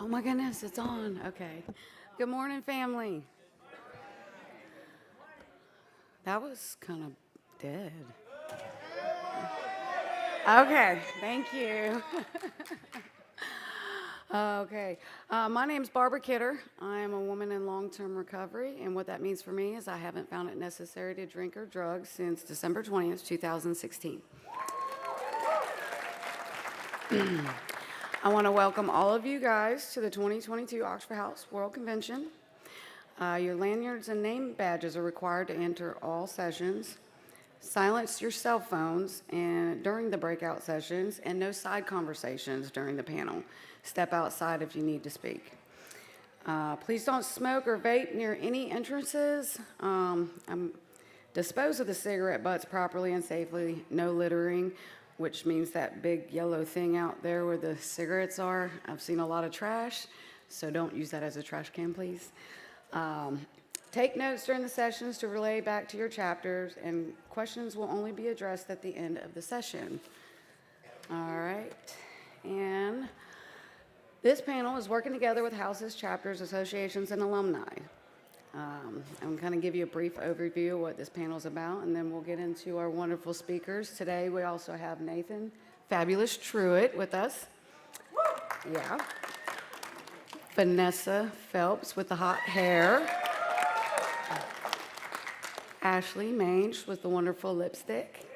Oh my goodness, it's on. Okay. Good morning, family. That was kind of dead. Okay, thank you. Okay. My name's Barbara Kidder. I am a woman in long-term recovery, and what that means for me is I haven't found it necessary to drink or drugs since December 20th, 2016. I want to welcome all of you guys to the 2022 Oxford House World Convention. Your lanyards and name badges are required to enter all sessions. Silence your cell phones during the breakout sessions, and no side conversations during the panel. Step outside if you need to speak. Please don't smoke or vape near any entrances. Dispose of the cigarette butts properly and safely. No littering, which means that big yellow thing out there where the cigarettes are. I've seen a lot of trash, so don't use that as a trash can, please. Take notes during the sessions to relay back to your chapters, and questions will only be addressed at the end of the session. All right, and this panel is working together with houses, chapters, associations, and alumni. I'm going to give you a brief overview of what this panel is about, and then we'll get into our wonderful speakers. Today, we also have Nathan Fabulous Truitt with us. Yeah. Vanessa Phelps with the hot hair. Ashley Mange with the wonderful lipstick.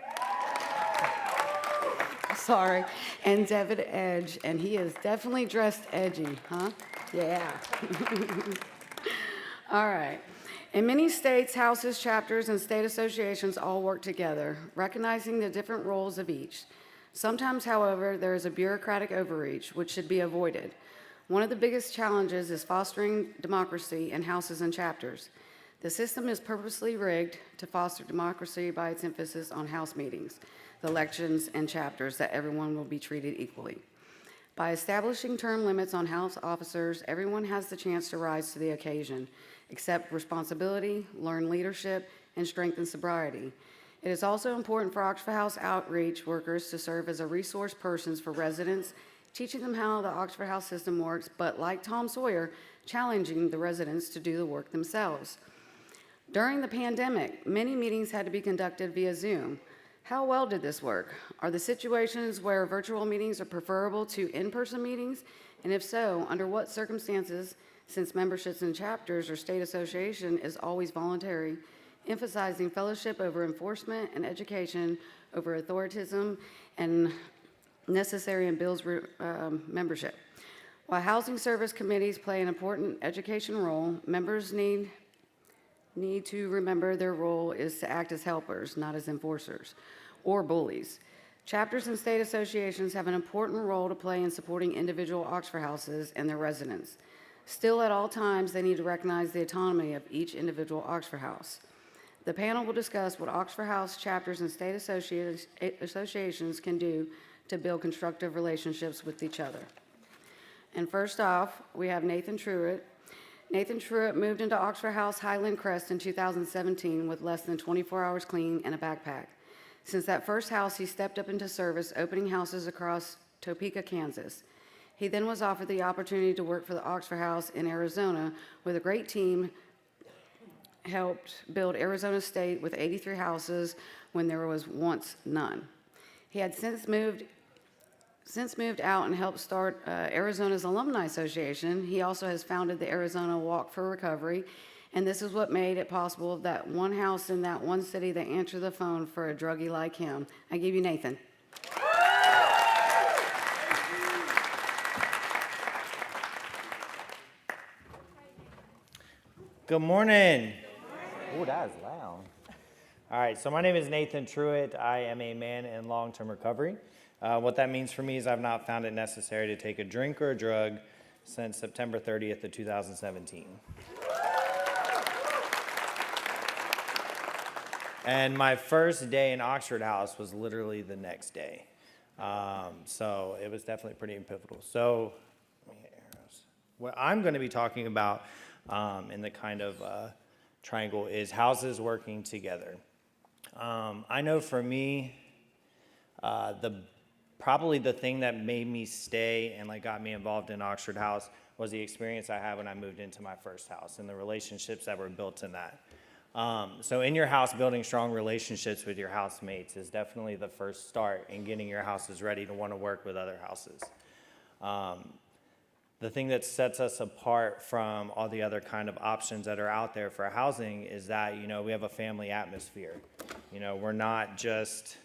Sorry. And David Edge, and he is definitely dressed edgy, huh? Yeah. All right. In many states, houses, chapters, and state associations all work together, recognizing the different roles of each. Sometimes, however, there is a bureaucratic overreach, which should be avoided. One of the biggest challenges is fostering democracy in houses and chapters. The system is purposely rigged to foster democracy by its emphasis on house meetings, the elections, and chapters that everyone will be treated equally. By establishing term limits on house officers, everyone has the chance to rise to the occasion, accept responsibility, learn leadership, and strengthen sobriety. It is also important for Oxford House outreach workers to serve as a resource persons for residents, teaching them how the Oxford House system works, but like Tom Sawyer, challenging the residents to do the work themselves. During the pandemic, many meetings had to be conducted via Zoom. How well did this work? Are there situations where virtual meetings are preferable to in-person meetings? And if so, under what circumstances, since memberships in chapters or state association is always voluntary, emphasizing fellowship over enforcement and education over authoritism and necessary and bills membership. While housing service committees play an important education role, members need to remember their role is to act as helpers, not as enforcers or bullies. Chapters and state associations have an important role to play in supporting individual Oxford houses and their residents. Still, at all times, they need to recognize the autonomy of each individual Oxford house. The panel will discuss what Oxford House chapters and state associations can do to build constructive relationships with each other. And first off, we have Nathan Truitt. Nathan Truitt moved into Oxford House Highland Crest in 2017 with less than 24 hours clean and a backpack. Since that first house, he stepped up into service, opening houses across Topeka, Kansas. He then was offered the opportunity to work for the Oxford House in Arizona with a great team, helped build Arizona State with 83 houses when there was once none. He had since moved out and helped start Arizona's Alumni Association. He also has founded the Arizona Walk for Recovery, and this is what made it possible that one house in that one city that answered the phone for a druggie like him. I give you Nathan. Good morning. Oh, that is loud. All right, so my name is Nathan Truitt. I am a man in long-term recovery. What that means for me is I've not found it necessary to take a drink or a drug since September 30th of 2017. And my first day in Oxford House was literally the next day. So it was definitely pretty pivotal. So what I'm going to be talking about in the kind of triangle is houses working together. I know for me, the probably the thing that made me stay and like got me involved in Oxford House was the experience I had when I moved into my first house and the relationships that were built in that. So in your house, building strong relationships with your housemates is definitely the first start in getting your houses ready to want to work with other houses. The thing that sets us apart from all the other kind of options that are out there for housing is that, we have a family atmosphere. We're not just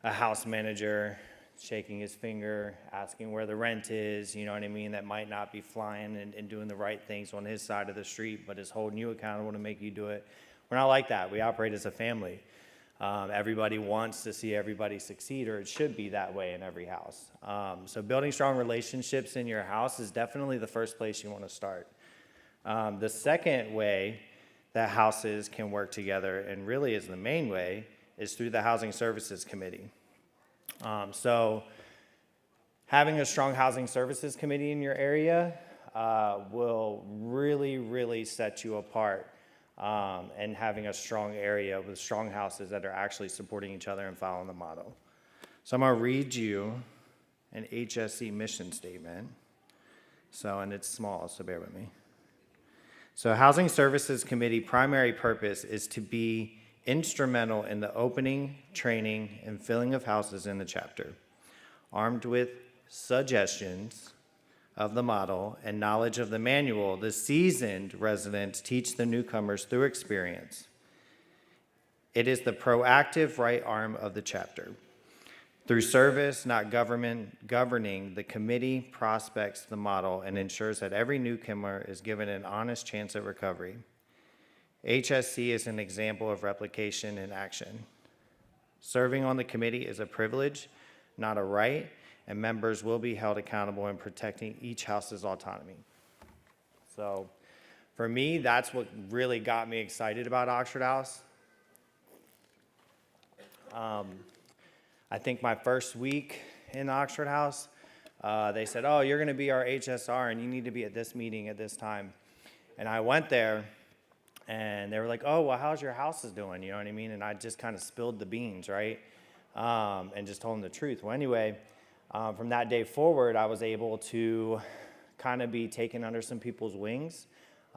a house manager shaking his finger, asking where the rent is, you know what I mean, that might not be flying and doing the right things on his side of the street, but is holding you accountable to make you do it. We're not like that. We operate as a family. Everybody wants to see everybody succeed, or it should be that way in every house. So building strong relationships in your house is definitely the first place you want to start. The second way that houses can work together, and really is the main way, is through the Housing Services Committee. So having a strong Housing Services Committee in your area will really, really set you apart. And having a strong area with strong houses that are actually supporting each other and following the motto. So I'm going to read you an HSC mission statement. And it's small, so bear with me. So Housing Services Committee primary purpose is to be instrumental in the opening, training, and filling of houses in the chapter, armed with suggestions of the model and knowledge of the manual. The seasoned residents teach the newcomers through experience. It is the proactive right arm of the chapter. Through service, not government, governing, the committee prospects the model and ensures that every newcomer is given an honest chance at recovery. HSC is an example of replication in action. Serving on the committee is a privilege, not a right, and members will be held accountable in protecting each house's autonomy. So for me, that's what really got me excited about Oxford House. I think my first week in Oxford House, they said, oh, you're going to be our HSR, and you need to be at this meeting at this time. And I went there, and they were like, oh, well, how's your houses doing? You know what I mean? And I just kind of spilled the beans, right? And just told them the truth. Well, anyway, from that day forward, I was able to kind of be taken under some people's wings,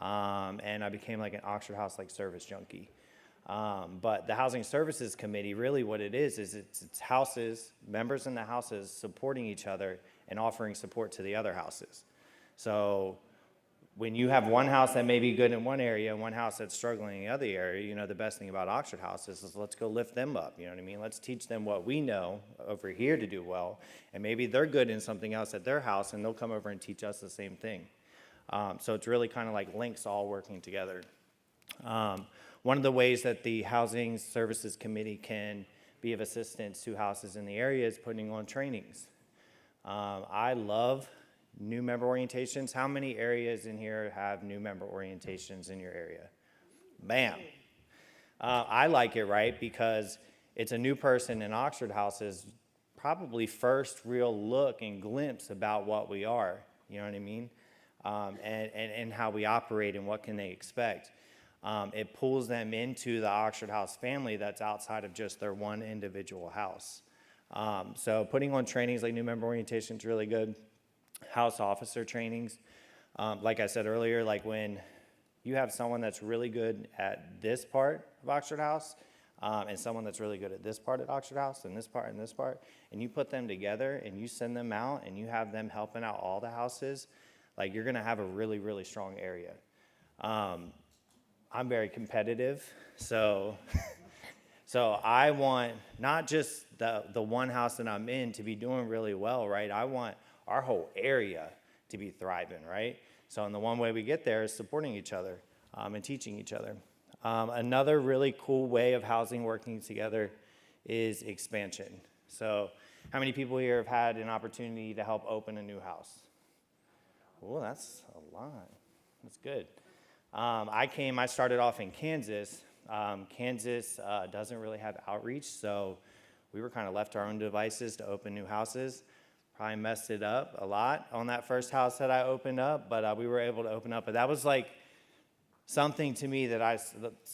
and I became like an Oxford House like service junkie. But the Housing Services Committee, really what it is it's houses, members in the houses supporting each other and offering support to the other houses. So when you have one house that may be good in one area and one house that's struggling in the other area, the best thing about Oxford House is let's go lift them up, you know what I mean? Let's teach them what we know over here to do well, and maybe they're good in something else at their house, and they'll come over and teach us the same thing. So it's really kind of like links all working together. One of the ways that the Housing Services Committee can be of assistance to houses in the area is putting on trainings. I love new member orientations. How many areas in here have new member orientations in your area? Bam. I like it, right? Because it's a new person in Oxford House's probably first real look and glimpse about what we are, you know what I mean? And how we operate and what can they expect. It pulls them into the Oxford House family that's outside of just their one individual house. So putting on trainings like new member orientation is really good. House officer trainings. Like I said earlier, like when you have someone that's really good at this part of Oxford House and someone that's really good at this part at Oxford House and this part, and you put them together and you send them out and you have them helping out all the houses, like you're gonna have a really, really strong area. I'm very competitive, so I want not just the one house that I'm in to be doing really well, right? I want our whole area to be thriving, right? So and the one way we get there is supporting each other and teaching each other. Another really cool way of housing working together is expansion. So how many people here have had an opportunity to help open a new house? Oh, that's a lot. That's good. I started off in Kansas. Kansas doesn't really have outreach, so we were kind of left to our own devices to open new houses. Probably messed it up a lot on that first house that I opened up, but we were able to open up. But that was like something to me that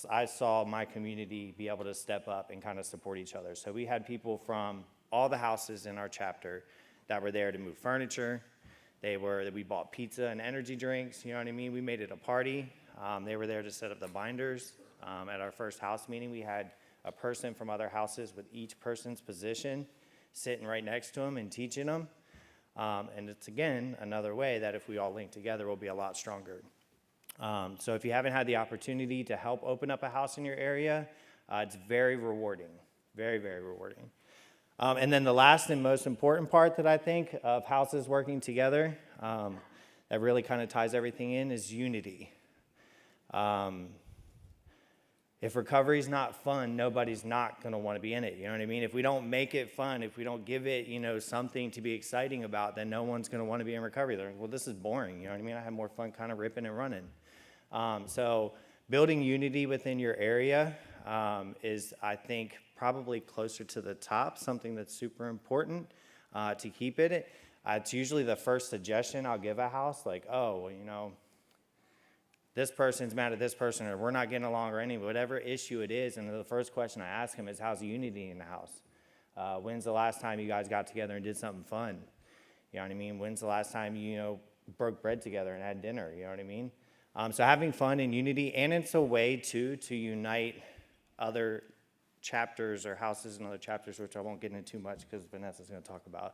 I saw my community be able to step up and kind of support each other. So we had people from all the houses in our chapter that were there to move furniture. We bought pizza and energy drinks, you know what I mean? We made it a party. They were there to set up the binders. At our first house meeting, we had a person from other houses with each person's position sitting right next to them and teaching them. And it's, again, another way that if we all link together, we'll be a lot stronger. So if you haven't had the opportunity to help open up a house in your area, it's very rewarding, very, very rewarding. And then the last and most important part that I think of houses working together that really kind of ties everything in is unity. If recovery is not fun, nobody's not going to want to be in it. You know what I mean? If we don't make it fun, if we don't give it, something to be exciting about, then no one's going to want to be in recovery. They're like, well, this is boring. You know what I mean? I have more fun kind of ripping and running. So building unity within your area is, I think, probably closer to the top, something that's super important to keep it. It's usually the first suggestion I'll give a house, like, oh, well, this person's mad at this person, or we're not getting along, or whatever issue it is. And the first question I ask them is, how's the unity in the house? When's the last time you guys got together and did something fun? You know what I mean? When's the last time you broke bread together and had dinner? You know what I mean? So having fun and unity, and it's a way, too, to unite other chapters or houses and other chapters, which I won't get into too much because Vanessa's going to talk about.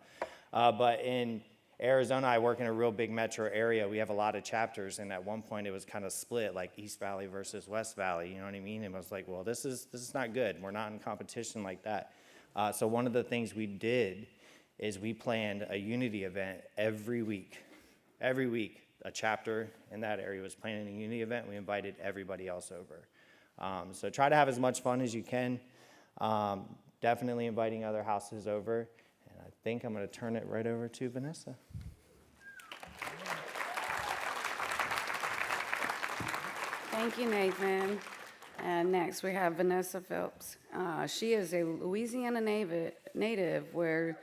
But in Arizona, I work in a real big metro area. We have a lot of chapters, and at one point it was kind of split, like East Valley versus West Valley, you know what I mean? And I was like, well, this is not good. We're not in competition like that. So one of the things we did is we planned a unity event every week. Every week, a chapter in that area was planning a unity event. We invited everybody else over. So try to have as much fun as you can. Definitely inviting other houses over. And I think I'm going to turn it right over to Vanessa. Thank you, Nathan. And next we have Vanessa Phelps. She is a Louisiana native where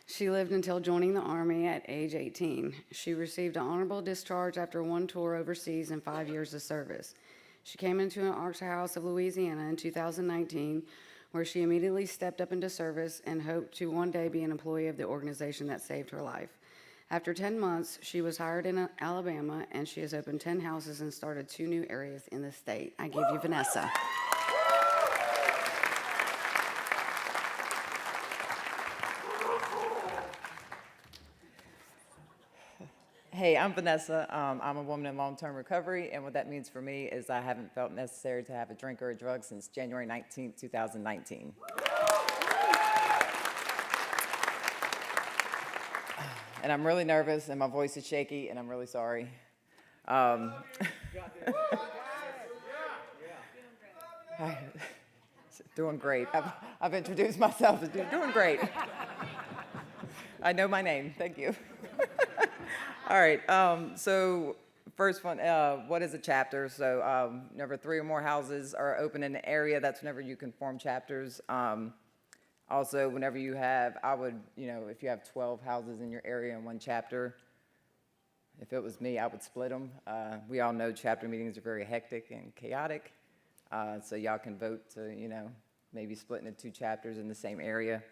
she lived until joining the Army at age 18. She received an honorable discharge after one tour overseas and 5 years of service. She came into an Archer House of Louisiana in 2019, where she immediately stepped up into service and hoped to one day be an employee of the organization that saved her life. After 10 months, she was hired in Alabama, and she has opened 10 houses and started 2 new areas in the state. I give you Vanessa. Hey, I'm Vanessa. I'm a woman in long-term recovery, and what that means for me is I haven't felt necessary to have a drink or a drug since January 19th, 2019. And I'm really nervous, and my voice is shaky, and I'm really sorry. Doing great. I've introduced myself as doing great. I know my name. Thank you. All right, so first one, what is a chapter? So whenever 3 or more houses are open in an area, that's whenever you can form chapters. Also, whenever you have, if you have 12 houses in your area in one chapter, if it was me, I would split them. We all know chapter meetings are very hectic and chaotic, so y'all can vote to, maybe split into 2 chapters in the same area.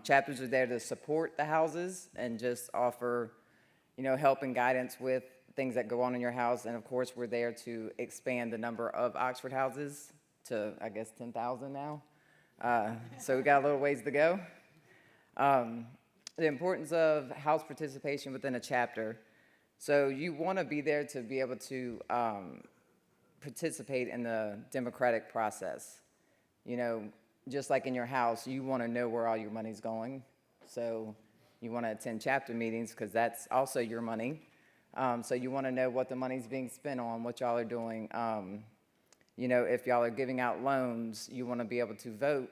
Chapters are there to support the houses and just offer help and guidance with things that go on in your house. And of course, we're there to expand the number of Oxford houses to, I guess, 10,000 now. So we got a little ways to go. The importance of house participation within a chapter. So you want to be there to be able to participate in the democratic process. Just like in your house, you want to know where all your money's going. So you want to attend chapter meetings because that's also your money. So you want to know what the money's being spent on, what y'all are doing. If y'all are giving out loans, you want to be able to vote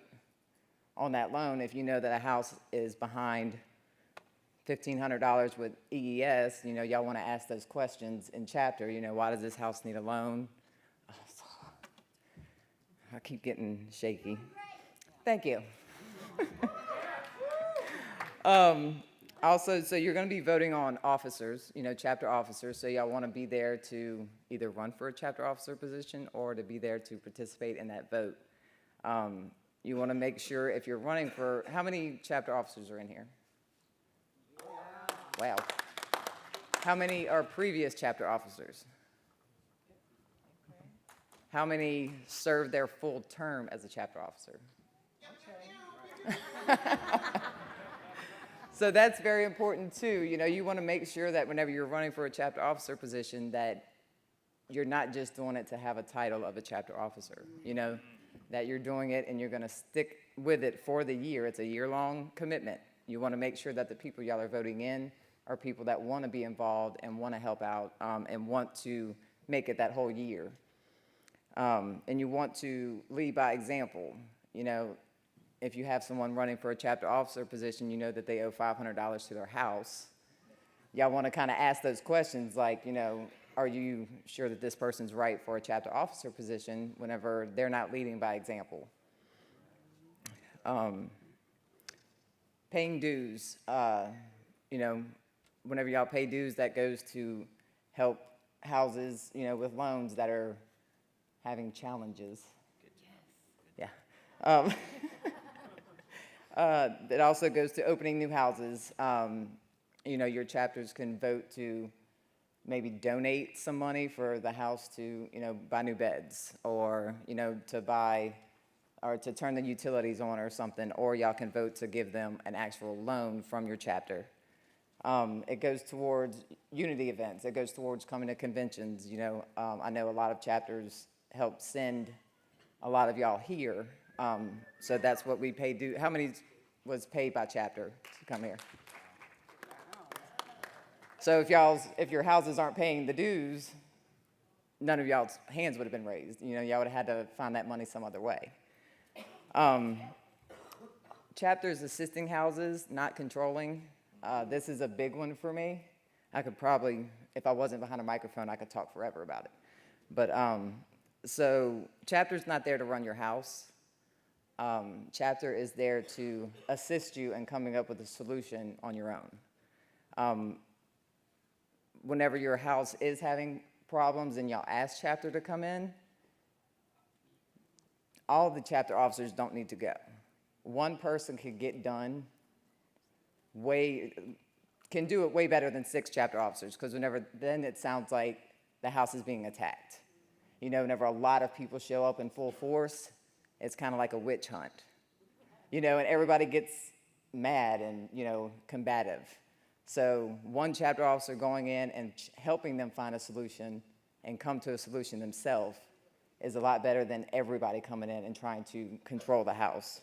on that loan. If you know that a house is behind $1,500 with EES, y'all want to ask those questions in chapter. Why does this house need a loan? I keep getting shaky. Thank you. Also, so you're going to be voting on officers, chapter officers. So y'all want to be there to either run for a chapter officer position or to be there to participate in that vote. You want to make sure if you're running for, how many chapter officers are in here? Wow. How many are previous chapter officers? How many served their full term as a chapter officer? So that's very important too. You know, you want to make sure that whenever you're running for a chapter officer position that you're not just doing it to have a title of a chapter officer, you know, that you're doing it and you're going to stick with it for the year. It's a year-long commitment. You want to make sure that the people y'all are voting in are people that want to be involved and want to help out and want to make it that whole year. And you want to lead by example. You know, if you have someone running for a chapter officer position, you know that they owe $500 to their house. Y'all want to kind of ask those questions like, you know, are you sure that this person's right for a chapter officer position whenever they're not leading by example? Paying dues, you know, whenever y'all pay dues, that goes to help houses, you know, with loans that are having challenges. Yeah. It also goes to opening new houses. You know, your chapters can vote to maybe donate some money for the house to, you know, buy new beds or, you know, to buy or to turn the utilities on or something, or y'all can vote to give them an actual loan from your chapter. It goes towards unity events. It goes towards coming to conventions. You know, I know a lot of chapters help send a lot of y'all here. So that's what we pay due. How many was paid by chapter to come here? So if your houses aren't paying the dues, none of y'all's hands would have been raised. You know, y'all would have had to find that money some other way. Chapters assisting houses, not controlling. This is a big one for me. I could probably, if I wasn't behind a microphone, I could talk forever about it. But so chapter's not there to run your house. Chapter is there to assist you in coming up with a solution on your own. Whenever your house is having problems and y'all ask chapter to come in, all the chapter officers don't need to go. One person could get done can do it way better than 6 chapter officers, because then it sounds like the house is being attacked. You know, whenever a lot of people show up in full force, it's kind of like a witch hunt. You know, and everybody gets mad and, you know, combative. So one chapter officer going in and helping them find a solution and come to a solution themselves is a lot better than everybody coming in and trying to control the house.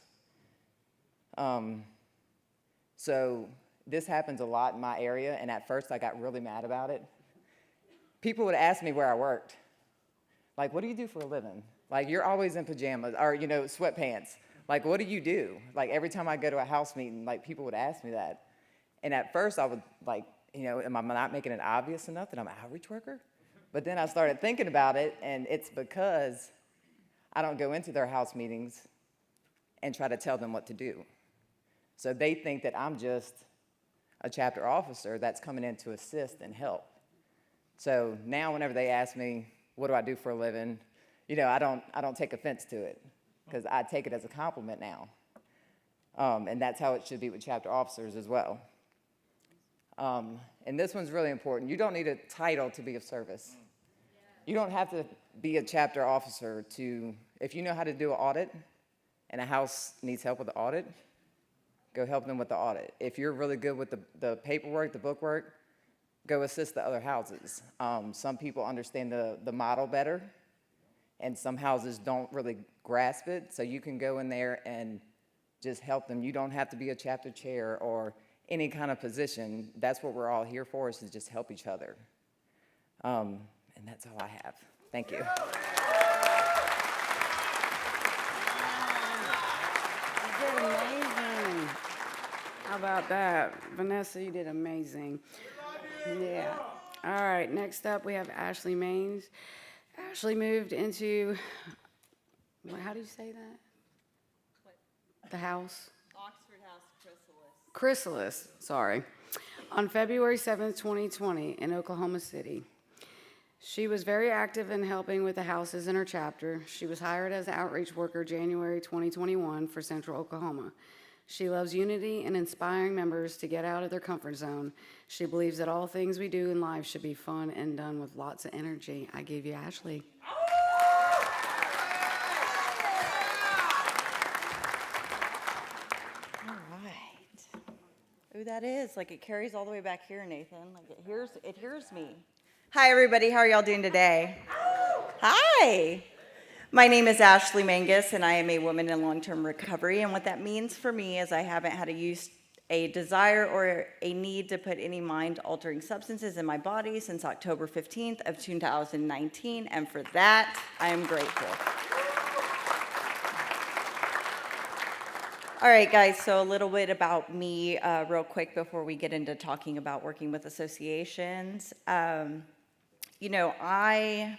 So this happens a lot in my area, and at first I got really mad about it. People would ask me where I worked. Like, what do you do for a living? Like, you're always in pajamas or, you know, sweatpants. Like, what do you do? Like, every time I go to a house meeting, like, people would ask me that. And at first I would, like, you know, am I not making it obvious enough that I'm an outreach worker? But then I started thinking about it, and it's because I don't go into their house meetings and try to tell them what to do. So they think that I'm just a chapter officer that's coming in to assist and help. So now whenever they ask me, what do I do for a living? You know, I don't take offense to it, because I take it as a compliment now. And that's how it should be with chapter officers as well. And this one's really important. You don't need a title to be of service. You don't have to be a chapter officer if you know how to do an audit and a house needs help with the audit, go help them with the audit. If you're really good with the paperwork, the bookwork, go assist the other houses. Some people understand the model better, and some houses don't really grasp it, so you can go in there and just help them. You don't have to be a chapter chair or any kind of position. That's what we're all here for, is to just help each other. And that's all I have. Thank you. You did amazing. How about that? Vanessa, you did amazing. Yeah. All right, next up we have Ashley Maines. Ashley moved into, how do you say that? The house? Oxford House Chrysalis. Chrysalis, sorry, on February 7th, 2020 in Oklahoma City. She was very active in helping with the houses in her chapter. She was hired as an outreach worker January 2021 for Central Oklahoma. She loves unity and inspiring members to get out of their comfort zone. She believes that all things we do in life should be fun and done with lots of energy. I give you Ashley. All right. Who that is? Like it carries all the way back here, Nathan. Like it hears me. Hi, everybody. How are y'all doing today? Hi. My name is Ashley Mangus, and I am a woman in long-term recovery. And what that means for me is I haven't had a desire or a need to put any mind-altering substances in my body since October 15th of 2019. And for that, I am grateful. All right, guys, so a little bit about me real quick before we get into talking about working with associations. I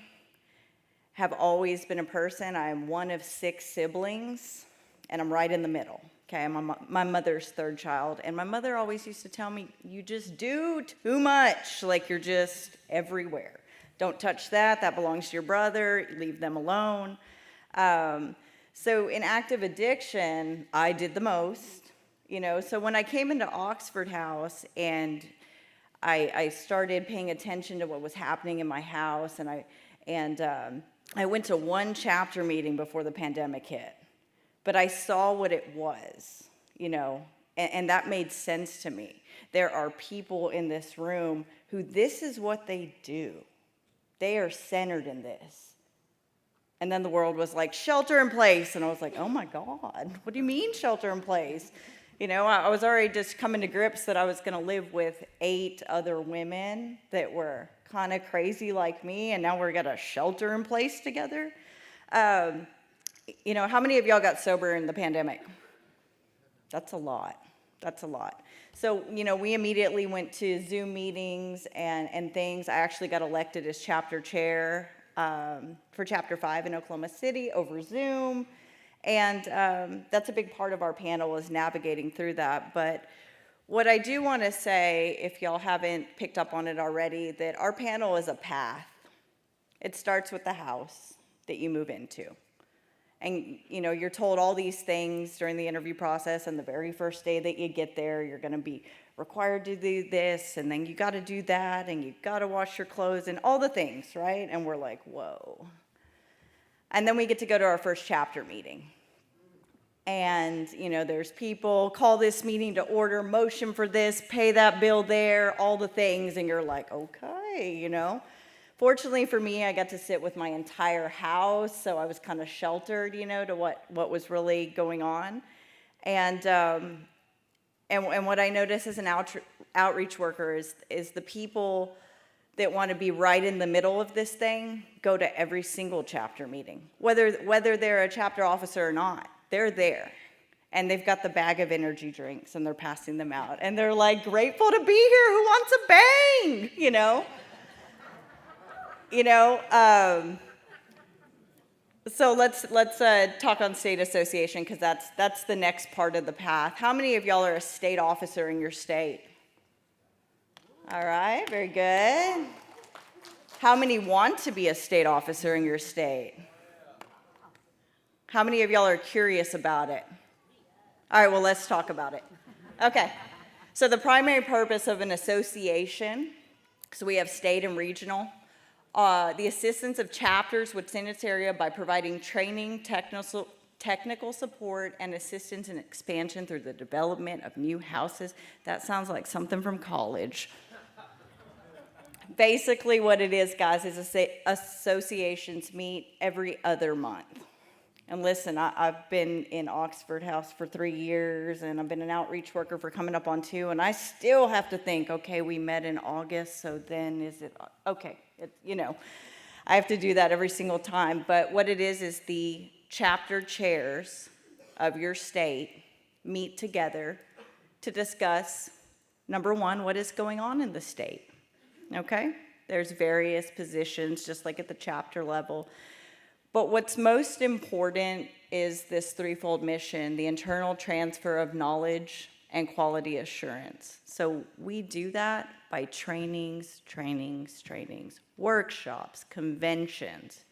have always been a person. I'm one of 6 siblings, and I'm right in the middle. Okay, I'm my mother's 3rd child, and my mother always used to tell me, you just do too much, like you're just everywhere. Don't touch that, that belongs to your brother, leave them alone. So in active addiction, I did the most, so when I came into Oxford House and I started paying attention to what was happening in my house, and I went to one chapter meeting before the pandemic hit, but I saw what it was, and that made sense to me. There are people in this room who this is what they do. They are centered in this. And then the world was like, shelter in place. And I was like, oh my God, what do you mean shelter in place? I was already just coming to grips that I was going to live with 8 other women that were kind of crazy like me, and now we're going to shelter in place together. How many of y'all got sober in the pandemic? That's a lot. That's a lot. So, we immediately went to Zoom meetings and things. I actually got elected as chapter chair for Chapter 5 in Oklahoma City over Zoom. And that's a big part of our panel is navigating through that. But what I do want to say, if y'all haven't picked up on it already, that our panel is a path. It starts with the house that you move into. And, you're told all these things during the interview process, and the very first day that you get there, you're going to be required to do this, and then you got to do that, and you got to wash your clothes, and all the things, right? And we're like, whoa. And then we get to go to our first chapter meeting. And, there's people, call this meeting to order, motion for this, pay that bill there, all the things, and you're like, okay, Fortunately for me, I got to sit with my entire house, so I was kind of sheltered, to what was really going on. And what I notice as an outreach worker is the people that want to be right in the middle of this thing go to every single chapter meeting, whether they're a chapter officer or not. They're there, and they've got the bag of energy drinks, and they're passing them out, and they're like, grateful to be here. Who wants a bang? So let's talk on state association, because that's the next part of the path. How many of y'all are a state officer in your state? All right, very good. How many want to be a state officer in your state? How many of y'all are curious about it? All right, well, let's talk about it. Okay, so the primary purpose of an association, so we have state and regional, the assistance of chapters within its area by providing training, technical support, and assistance and expansion through the development of new houses. That sounds like something from college. Basically what it is, guys, is associations meet every other month. And listen, I've been in Oxford House for 3 years, and I've been an outreach worker for coming up on 2, and I still have to think, okay, we met in August, so then is it, okay, I have to do that every single time. But what it is the chapter chairs of your state meet together to discuss, number 1, what is going on in the state, okay? There's various positions, just like at the chapter level. But what's most important is this threefold mission: the internal transfer of knowledge, and quality assurance. So we do that by trainings, workshops, conventions.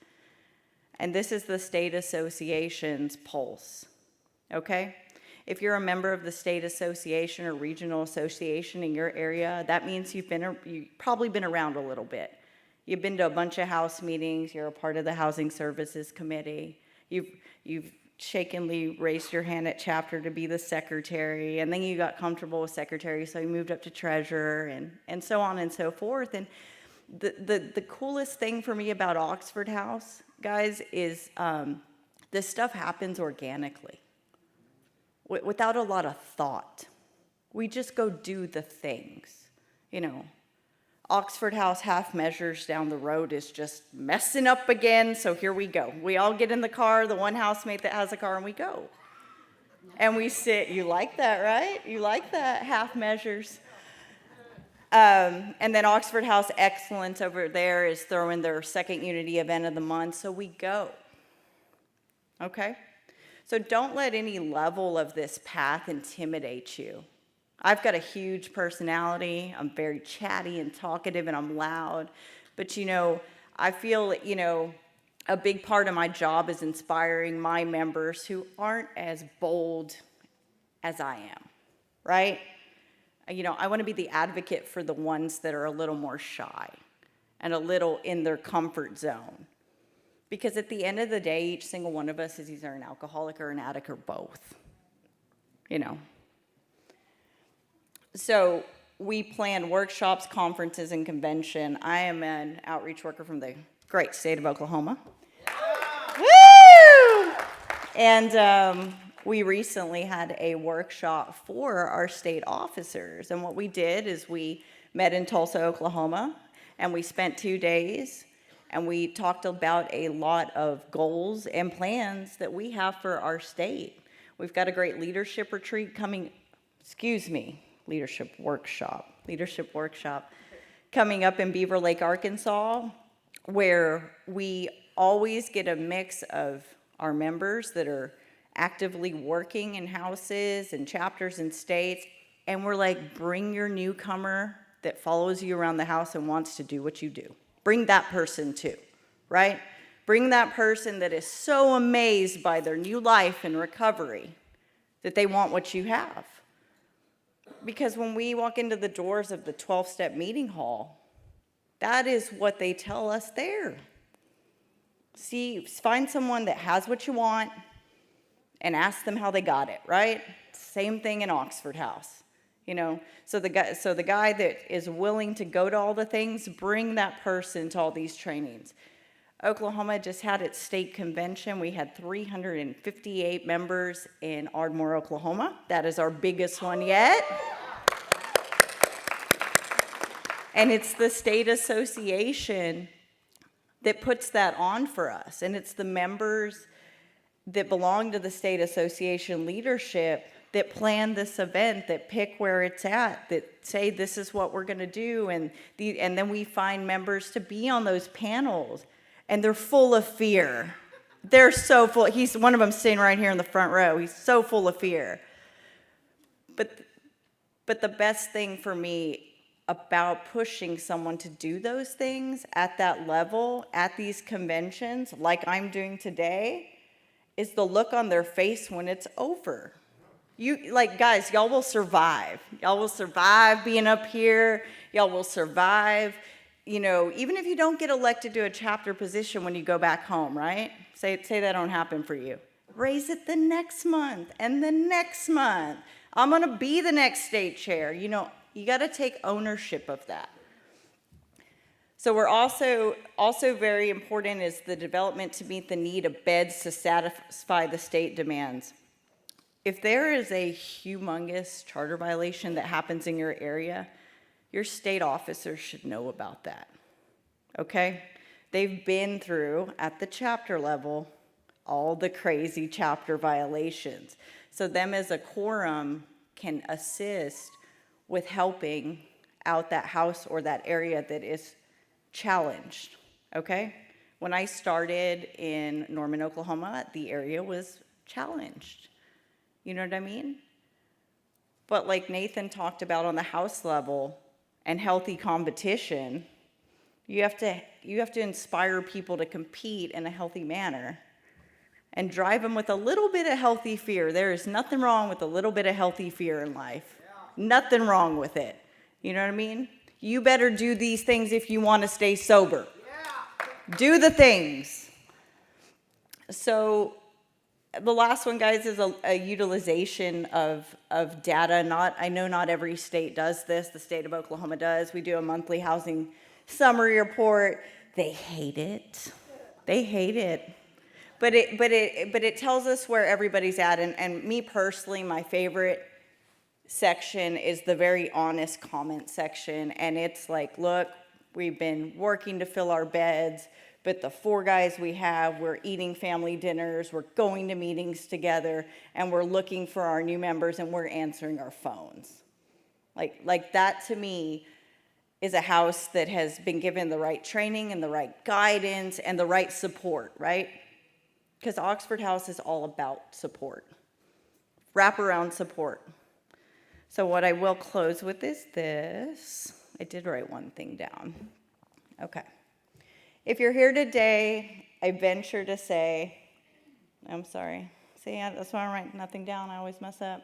And this is the state association's pulse, okay? If you're a member of the state association or regional association in your area, that means you've probably been around a little bit. You've been to a bunch of house meetings, you're a part of the Housing Services Committee, you've shakenly raised your hand at chapter to be the secretary, and then you got comfortable with secretary, so you moved up to treasurer, and so on and so forth. And the coolest thing for me about Oxford House, guys, is this stuff happens organically, without a lot of thought. We just go do the things, you know. Oxford House half measures down the road is just messing up again, so here we go. We all get in the car, the one housemate that has a car, and we go. And we sit, you like that, right? You like that, half measures. And then Oxford House Excellence over there is throwing their second Unity event of the month, so we go. Okay? So don't let any level of this path intimidate you. I've got a huge personality. I'm very chatty and talkative, and I'm loud. But, you know, I feel, you know, a big part of my job is inspiring my members who aren't as bold as I am, right? You know, I want to be the advocate for the ones that are a little more shy and a little in their comfort zone. Because at the end of the day, each single one of us is either an alcoholic or an addict or both, you know. So we plan workshops, conferences, and convention. I am an outreach worker from the great state of Oklahoma. Woo! And we recently had a workshop for our state officers. And what we did is we met in Tulsa, Oklahoma, and we spent 2 days, and we talked about a lot of goals and plans that we have for our state. We've got a great leadership retreat coming, leadership workshop coming up in Beaver Lake, Arkansas, where we always get a mix of our members that are actively working in houses and chapters and states, and we're like, bring your newcomer that follows you around the house and wants to do what you do. Bring that person too, right? Bring that person that is so amazed by their new life and recovery that they want what you have. Because when we walk into the doors of the 12-step meeting hall, that is what they tell us there. See, find someone that has what you want and ask them how they got it, right? Same thing in Oxford House, you know. So the guy that is willing to go to all the things, bring that person to all these trainings. Oklahoma just had its state convention. We had 358 members in Ardmore, Oklahoma. That is our biggest one yet. And it's the state association that puts that on for us. And it's the members that belong to the state association leadership that plan this event, that pick where it's at, that say this is what we're going to do. And then we find members to be on those panels. And they're full of fear. They're so full. One of them sitting right here in the front row. He's so full of fear. But the best thing for me about pushing someone to do those things at that level, at these conventions, like I'm doing today, is the look on their face when it's over. Guys, y'all will survive. Y'all will survive being up here. Y'all will survive. You know, even if you don't get elected to a chapter position when you go back home, right? Say that don't happen for you. Raise it the next month and the next month. I'm going to be the next state chair. You know, you got to take ownership of that. So we're also very important is the development to meet the need of beds to satisfy the state demands. If there is a humongous charter violation that happens in your area, your state officers should know about that, okay? They've been through, at the chapter level, all the crazy chapter violations. So them as a quorum can assist with helping out that house or that area that is challenged, okay? When I started in Norman, Oklahoma, the area was challenged. You know what I mean? But like Nathan talked about on the house level and healthy competition, you have to inspire people to compete in a healthy manner and drive them with a little bit of healthy fear. There is nothing wrong with a little bit of healthy fear in life. Nothing wrong with it. You know what I mean? You better do these things if you want to stay sober. Do the things. So the last one, guys, is a utilization of data. I know not every state does this. The state of Oklahoma does. We do a monthly housing summary report. They hate it. They hate it. But it tells us where everybody's at. And me personally, my favorite section is the very honest comment section. And it's like, look, we've been working to fill our beds, but the 4 guys we have, we're eating family dinners, we're going to meetings together, and we're looking for our new members, and we're answering our phones. Like that to me is a house that has been given the right training and the right guidance and the right support, right? Because Oxford House is all about support, wraparound support. So what I will close with is this. I did write one thing down. Okay. If you're here today, I venture to say, I'm sorry. See, that's why I write nothing down. I always mess up.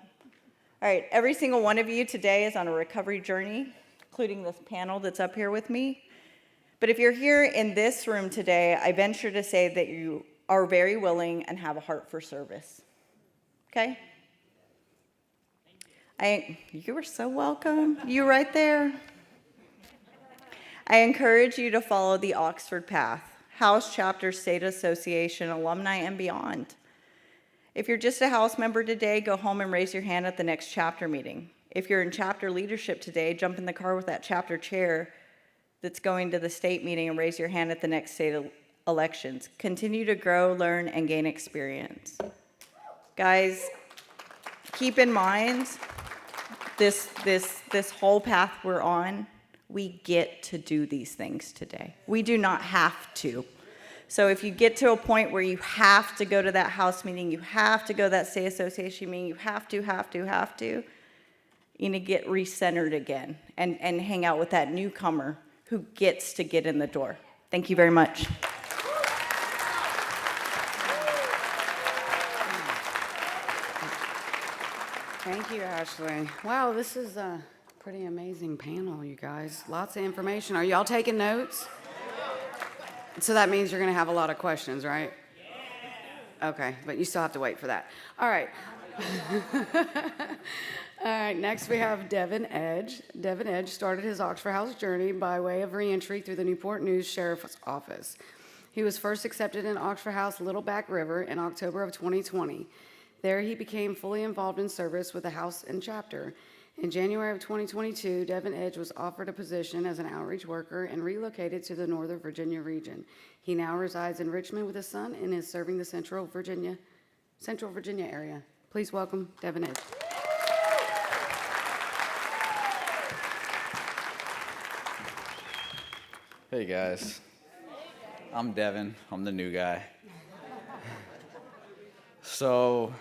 All right, every single one of you today is on a recovery journey, including this panel that's up here with me. But if you're here in this room today, I venture to say that you are very willing and have a heart for service. Okay? You are so welcome. You right there. I encourage you to follow the Oxford Path, House Chapter, State Association, alumni, and beyond. If you're just a house member today, go home and raise your hand at the next chapter meeting. If you're in chapter leadership today, jump in the car with that chapter chair that's going to the state meeting and raise your hand at the next state elections. Continue to grow, learn, and gain experience. Guys, keep in mind, this whole path we're on, we get to do these things today. We do not have to. So if you get to a point where you have to go to that house meeting, you have to go to that state association meeting, you have to, you need to get recentered again and hang out with that newcomer who gets to get in the door. Thank you very much. Thank you, Ashley. Wow, this is a pretty amazing panel, you guys. Lots of information. Are y'all taking notes? So that means you're going to have a lot of questions, right? Okay, but you still have to wait for that. All right. All right, next we have Devin Edge. Devin Edge started his Oxford House journey by way of reentry through the Newport News Sheriff's Office. He was first accepted in Oxford House Little Back River in October of 2020. There he became fully involved in service with the house and chapter. In January of 2022, Devin Edge was offered a position as an outreach worker and relocated to the Northern Virginia region. He now resides in Richmond with his son and is serving the Central Virginia area. Please welcome Devin Edge. Hey guys, I'm Devin. I'm the new guy. So,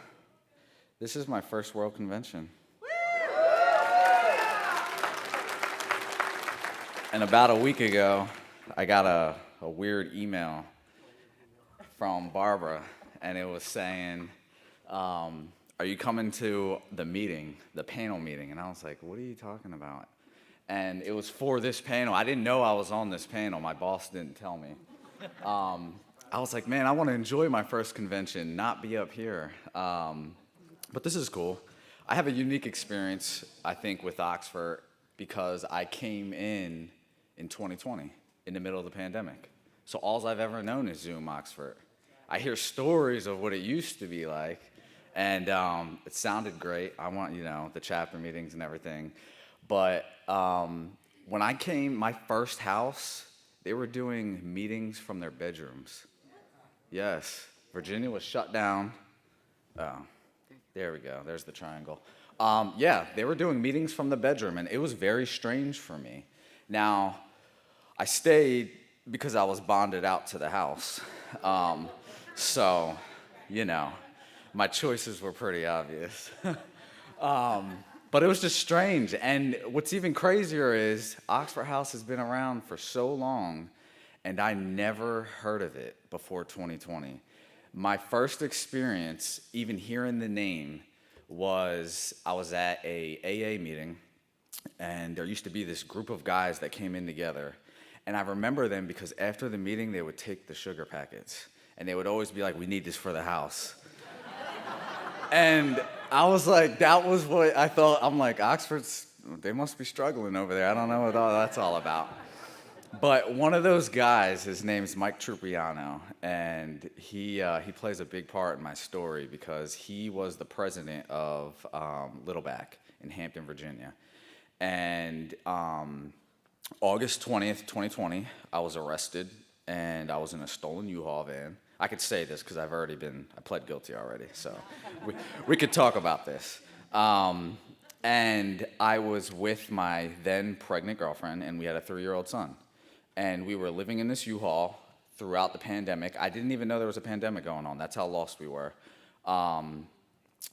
this is my first World Convention. And about a week ago, I got a weird email from Barbara, and it was saying, are you coming to the meeting, the panel meeting? And I was like, what are you talking about? And it was for this panel. I didn't know I was on this panel. My boss didn't tell me. I was like, man, I want to enjoy my first convention, not be up here. But this is cool. I have a unique experience, I think, with Oxford because I came in 2020, in the middle of the pandemic. So all I've ever known is Zoom Oxford. I hear stories of what it used to be like, and it sounded great. I want, the chapter meetings and everything. But when I came, my first house, they were doing meetings from their bedrooms. Yes, Virginia was shut down. Oh, there we go. There's the triangle. Yeah, they were doing meetings from the bedroom, and it was very strange for me. Now, I stayed because I was bonded out to the house. So, my choices were pretty obvious. But it was just strange. And what's even crazier is Oxford House has been around for so long, and I never heard of it before 2020. My first experience, even hearing the name, was I was at a AA meeting, and there used to be this group of guys that came in together. And I remember them because after the meeting, they would take the sugar packets, and they would always be like, "We need this for the house." And I was like, that was what I thought. I'm like, Oxford's, they must be struggling over there. I don't know what all that's all about. But one of those guys, his name's Mike Trupiano, and he plays a big part in my story because he was the president of Littleback in Hampton, Virginia. And August 20th, 2020, I was arrested, and I was in a stolen U-Haul van. I could say this because I pled guilty already, so we could talk about this. And I was with my then pregnant girlfriend, and we had a 3-year-old son. And we were living in this U-Haul throughout the pandemic. I didn't even know there was a pandemic going on. That's how lost we were.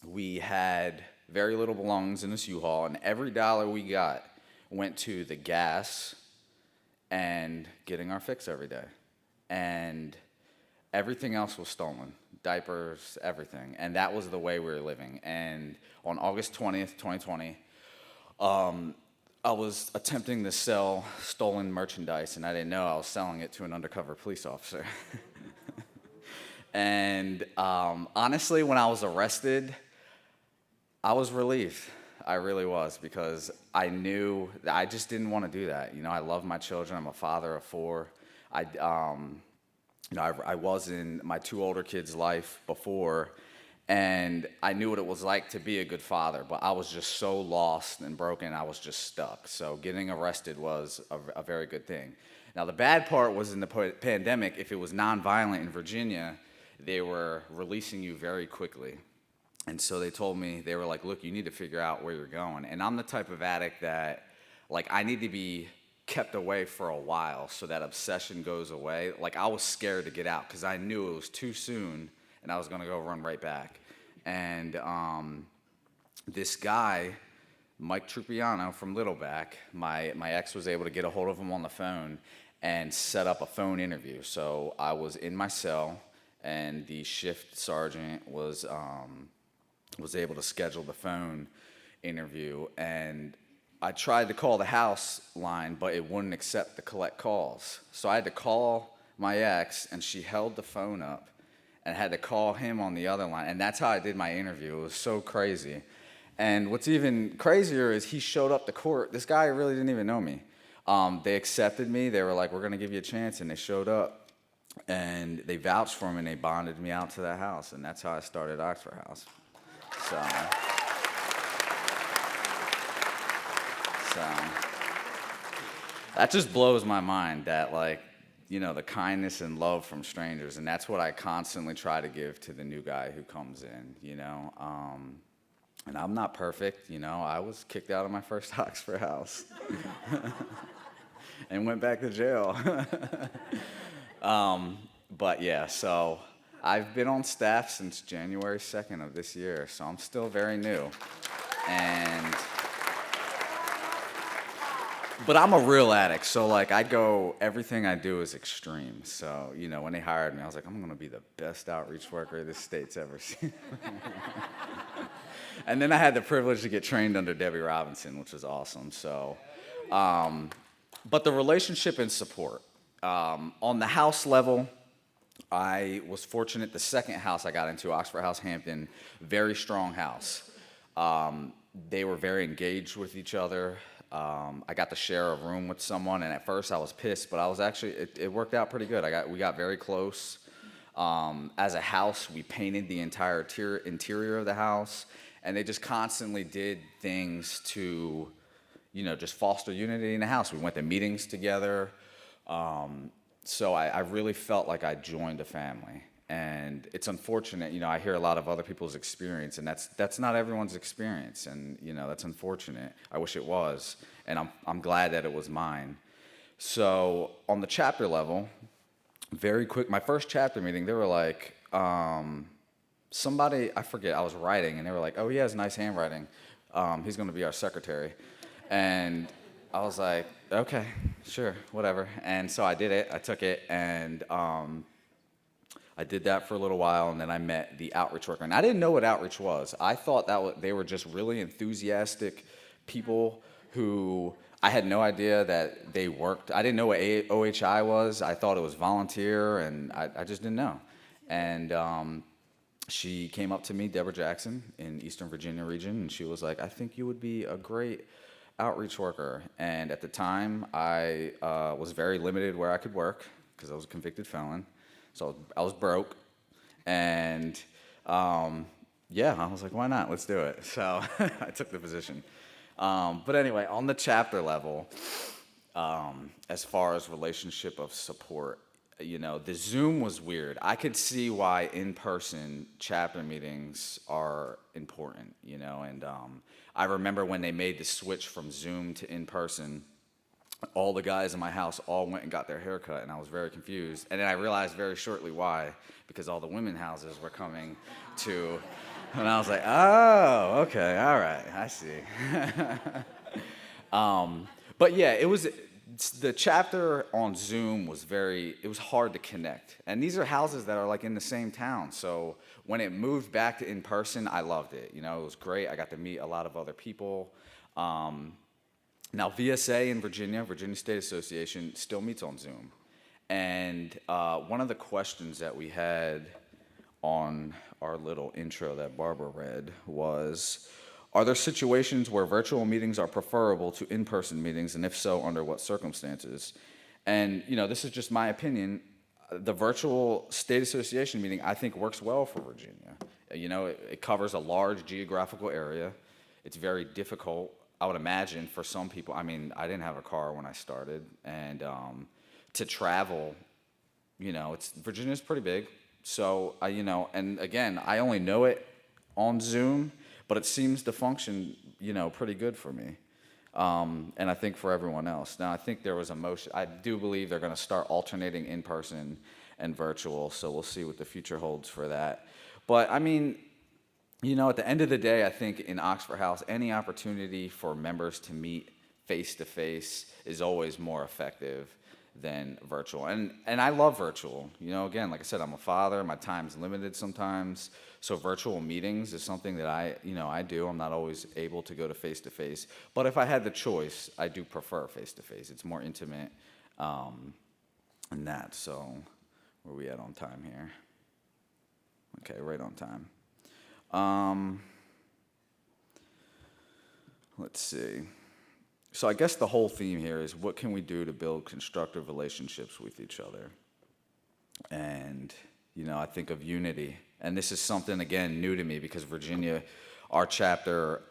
We had very little belongings in this U-Haul, and every dollar we got went to the gas and getting our fix every day. And everything else was stolen, diapers, everything. And that was the way we were living. And on August 20th, 2020, I was attempting to sell stolen merchandise, and I didn't know I was selling it to an undercover police officer. And honestly, when I was arrested, I was relieved. I really was, because I knew that I just didn't want to do that. You know, I love my children. I'm a father of 4. I was in my 2 older kids' life before, and I knew what it was like to be a good father, but I was just so lost and broken, I was just stuck. So getting arrested was a very good thing. Now, the bad part was in the pandemic, if it was nonviolent in Virginia, they were releasing you very quickly. And so they told me, they were like, look, you need to figure out where you're going. And I'm the type of addict that, like, I need to be kept away for a while so that obsession goes away. Like, I was scared to get out because I knew it was too soon and I was going to go run right back. And this guy, Mike Trupiano from Littleback, my ex was able to get a hold of him on the phone and set up a phone interview. So I was in my cell, and the shift sergeant was able to schedule the phone interview. And I tried to call the house line, but it wouldn't accept the collect calls. So I had to call my ex, and she held the phone up, and had to call him on the other line. And that's how I did my interview. It was so crazy. And what's even crazier is he showed up to court. This guy really didn't even know me. They accepted me. They were like, we're going to give you a chance. And they showed up, and they vouched for me, and they bonded me out to that house. And that's how I started Oxford House. So that just blows my mind, that, like, you know, the kindness and love from strangers. And that's what I constantly try to give to the new guy who comes in, you know. And I'm not perfect, you know. I was kicked out of my first Oxford House and went back to jail. But yeah, so I've been on staff since January 2nd of this year, so I'm still very new. But I'm a real addict, so, like, everything I do is extreme. So, you know, when they hired me, I was like, I'm gonna be the best outreach worker this state's ever seen. And then I had the privilege to get trained under Debbie Robinson, which was awesome. So, but the relationship and support. On the house level, I was fortunate. The second house I got into, Oxford House Hampton, very strong house. They were very engaged with each other. I got to share a room with someone, and at first I was pissed, but I was actually, it worked out pretty good. We got very close. As a house, we painted the entire interior of the house, and they just constantly did things to, you know, just foster unity in the house. We went to meetings together. So I really felt like I joined a family. And it's unfortunate, you know, I hear a lot of other people's experience, and that's not everyone's experience, and, you know, that's unfortunate. I wish it was, and I'm glad that it was mine. So on the chapter level, very quick, my first chapter meeting, they were like, somebody, I forget, I was writing, and they were like, oh, he has nice handwriting. He's going to be our secretary. And I was like, okay, sure, whatever. And so I did it. I took it, and I did that for a little while, and then I met the outreach worker. And I didn't know what outreach was. I thought they were just really enthusiastic people who I had no idea that they worked. I didn't know what OHI was. I thought it was volunteer, and I just didn't know. And she came up to me, Deborah Jackson, in Eastern Virginia region, and she was like, I think you would be a great outreach worker. And at the time, I was very limited where I could work because I was a convicted felon. So I was broke. And yeah, I was like, why not? Let's do it. So I took the position. But anyway, on the chapter level, as far as relationship of support, the Zoom was weird. I could see why in-person chapter meetings are important, and I remember when they made the switch from Zoom to in-person, all the guys in my house all went and got their hair cut, and I was very confused. And then I realized very shortly why, because all the women houses were coming to, and I was like, oh, okay, all right, I see. But yeah, the chapter on Zoom was it was hard to connect. And these are houses that are like in the same town. So when it moved back to in-person, I loved it. It was great. I got to meet a lot of other people. Now, VSA in Virginia State Association, still meets on Zoom. And one of the questions that we had on our little intro that Barbara read was, are there situations where virtual meetings are preferable to in-person meetings, and if so, under what circumstances? And, this is just my opinion. The virtual state association meeting, I think, works well for Virginia. It covers a large geographical area. It's very difficult, I would imagine, for some people. I mean, I didn't have a car when I started, and to travel, Virginia's pretty big. So, and again, I only know it on Zoom, but it seems to function, pretty good for me. And I think for everyone else. Now, I think there was a motion. I do believe they're going to start alternating in-person and virtual, so we'll see what the future holds for that. But, I mean, at the end of the day, I think in Oxford House, any opportunity for members to meet face-to-face is always more effective than virtual. And I love virtual. Again, like I said, I'm a father. My time's limited sometimes. So virtual meetings is something that I do. I'm not always able to go to face-to-face. But if I had the choice, I do prefer face-to-face. It's more intimate and that. So where are we at on time here? Okay, right on time. Let's see. So I guess the whole theme here is, what can we do to build constructive relationships with each other? And, I think of unity. And this is something, again, new to me, because Virginia, our chapter,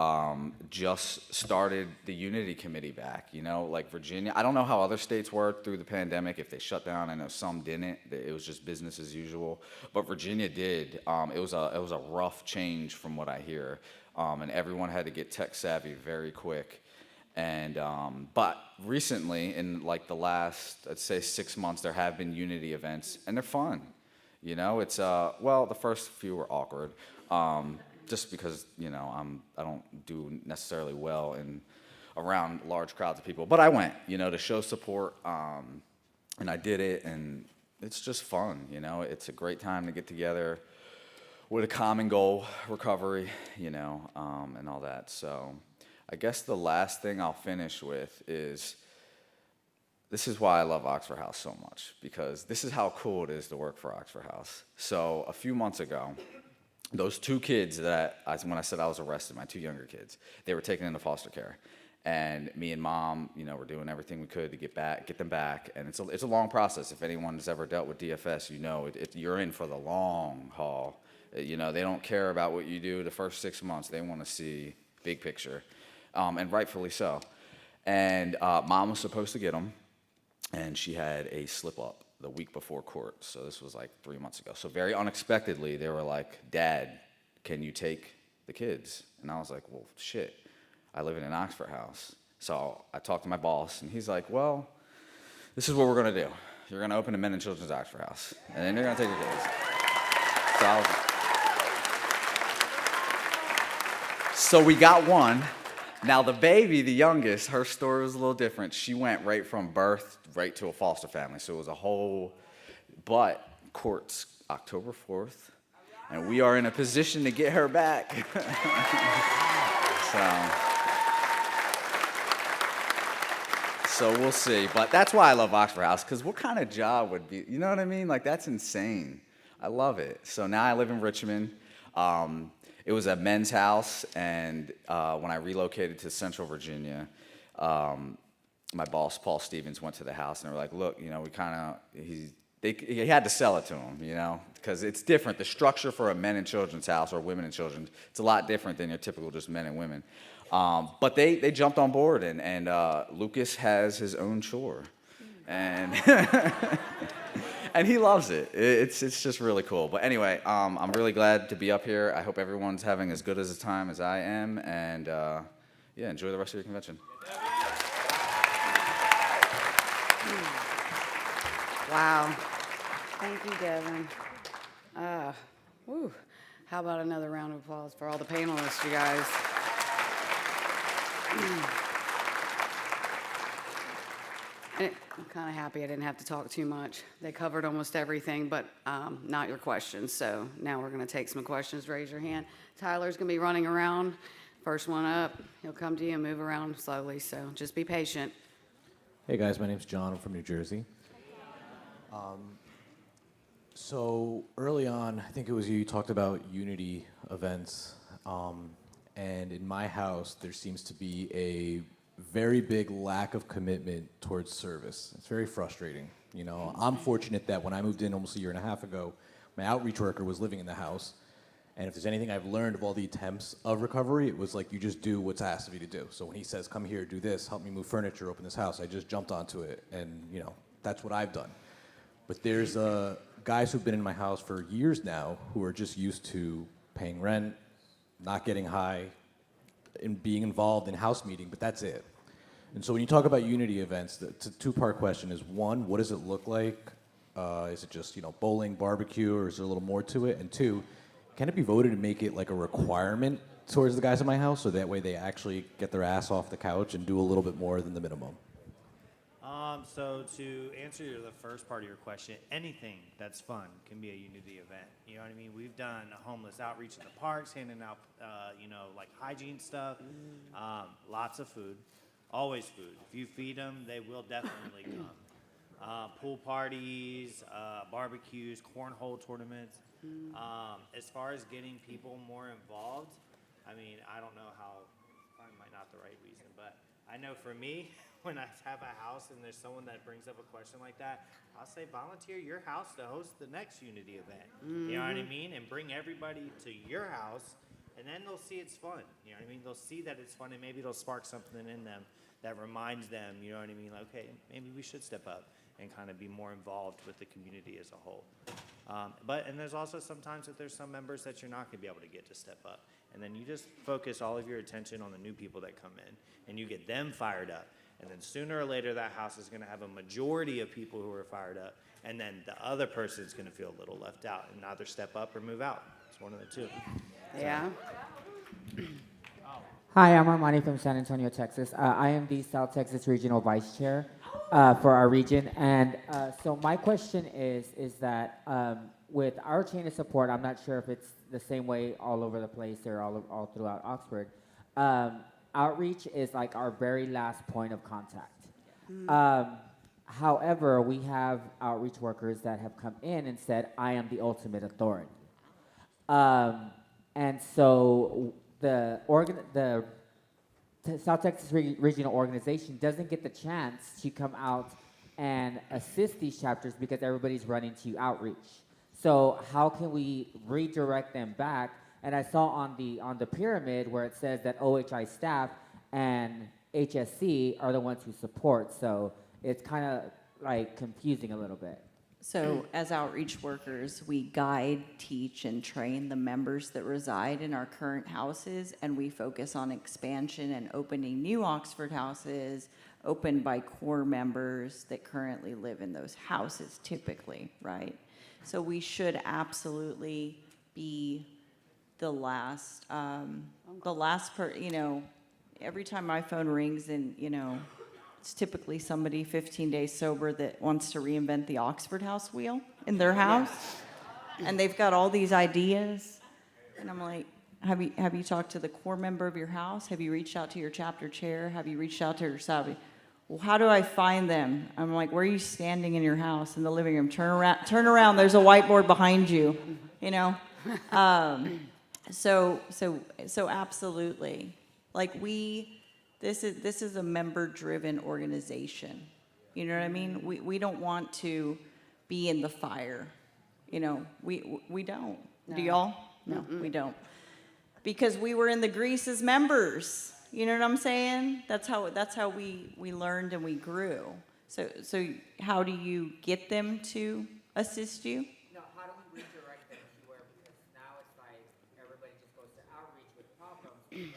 just started the Unity Committee back. Like Virginia, I don't know how other states worked through the pandemic, if they shut down. I know some didn't. It was just business as usual. But Virginia did. It was a rough change from what I hear. And everyone had to get tech savvy very quick. And but recently, in like the last, I'd say 6 months, there have been Unity events, and they're fun. It's the first few were awkward, just because I don't do necessarily well around large crowds of people. But I went, to show support, and I did it, and it's just fun. It's a great time to get together with a common goal, recovery, and all that. So I guess the last thing I'll finish with is, this is why I love Oxford House so much, because this is how cool it is to work for Oxford House. So a few months ago, those two kids when I said I was arrested, my two younger kids, they were taken into foster care. And me and Mom, were doing everything we could to get them back. And it's a long process. If anyone's ever dealt with DFS, you're in for the long haul. They don't care about what you do the first 6 months. They want to see big picture. And rightfully so. And Mom was supposed to get them, and she had a slip-up the week before court. So this was like 3 months ago. So very unexpectedly, they were like, Dad, can you take the kids? And I was like, well, shit, I live in an Oxford House. So I talked to my boss, and he's like, well, this is what we're going to do. You're going to open a men and children's Oxford House, and then you're going to take your kids. So we got one. Now the baby, the youngest, her story was a little different. She went right from birth right to a foster family. So it was a whole, but court's October 4th, and we are in a position to get her back. So we'll see. But that's why I love Oxford House, because what kind of job would be, you know what I mean? Like, that's insane. I love it. So now I live in Richmond. It was a men's house, and when I relocated to Central Virginia, my boss, Paul Stevens, went to the house, and they were like, look, you know, he had to sell it to him, you know, because it's different. The structure for a men and children's house or women and children's, it's a lot different than your typical just men and women. But they jumped on board, and Lucas has his own chore, and and he loves it. It's just really cool. But anyway, I'm really glad to be up here. I hope everyone's having as good as a time as I am, and yeah, enjoy the rest of your convention. Wow. Thank you, Devin. Whew. How about another round of applause for all the panelists, you guys? I'm kind of happy I didn't have to talk too much. They covered almost everything, but not your questions. So now we're going to take some questions. Raise your hand. Tyler's going to be running around. First one up, he'll come to you and move around slowly. So just be patient. Hey guys, my name's John. I'm from New Jersey. So early on, I think it was you talked about unity events. And in my house, there seems to be a very big lack of commitment towards service. It's very frustrating. You know, I'm fortunate that when I moved in almost a year and a half ago, my outreach worker was living in the house. And if there's anything I've learned of all the attempts of recovery, it was like you just do what's asked of you to do. So when he says, come here, do this, help me move furniture, open this house, I just jumped onto it. And, you know, that's what I've done. But there's guys who've been in my house for years now who are just used to paying rent, not getting high, and being involved in house meeting, but that's it. And so when you talk about unity events, it's a two-part question. Is one, what does it look like? Is it just, you know, bowling, barbecue, or is there a little more to it? And two, can it be voted to make it like a requirement towards the guys in my house so that way they actually get their ass off the couch and do a little bit more than the minimum? So to answer the first part of your question, anything that's fun can be a unity event. You know what I mean? We've done homeless outreach in the parks, handing out, you know, like hygiene stuff, lots of food, always food. If you feed them, they will definitely come. Pool parties, barbecues, cornhole tournaments. As far as getting people more involved, I mean, I don't know how, probably might not the right reason, but I know for me, when I have a house and there's someone that brings up a question like that, I'll say volunteer your house to host the next unity event. You know what I mean? And bring everybody to your house, and then they'll see it's fun. You know what I mean? They'll see that it's fun, and maybe it'll spark something in them that reminds them, you know what I mean? Like, okay, maybe we should step up and kind of be more involved with the community as a whole. And there's also sometimes that there's some members that you're not going to be able to get to step up. And then you just focus all of your attention on the new people that come in, and you get them fired up. And then sooner or later, that house is going to have a majority of people who are fired up, and then the other person is going to feel a little left out and either step up or move out. It's one of the two. Yeah. Hi, I'm Armani from San Antonio, Texas. I am the South Texas Regional Vice Chair for our region. And so my question is that with our chain of support, I'm not sure if it's the same way all over the place or all throughout Oxford. Outreach is like our very last point of contact. However, we have outreach workers that have come in and said, I am the ultimate authority. And so the South Texas Regional Organization doesn't get the chance to come out and assist these chapters because everybody's running to outreach. So how can we redirect them back? And I saw on the pyramid where it says that OHI staff and HSC are the ones who support. So it's kind of like confusing a little bit. So as outreach workers, we guide, teach, and train the members that reside in our current houses, and we focus on expansion and opening new Oxford houses opened by core members that currently live in those houses typically, right? So we should absolutely be the last, every time my phone rings and, it's typically somebody 15 days sober that wants to reinvent the Oxford House wheel in their house. And they've got all these ideas. And I'm like, have you talked to the core member of your house? Have you reached out to your chapter chair? Have you reached out to your savvy? Well, how do I find them? I'm like, where are you standing in your house in the living room? Turn around. There's a whiteboard behind you, So absolutely. Like this is a member-driven organization. You know what I mean? We don't want to be in the fire. We don't. Do y'all? No, we don't. Because we were in the grease as members. You know what I'm saying? That's how we learned and we grew. So how do you get them to assist you? No, how do we redirect them to where, because now it's like everybody just goes to outreach with problems because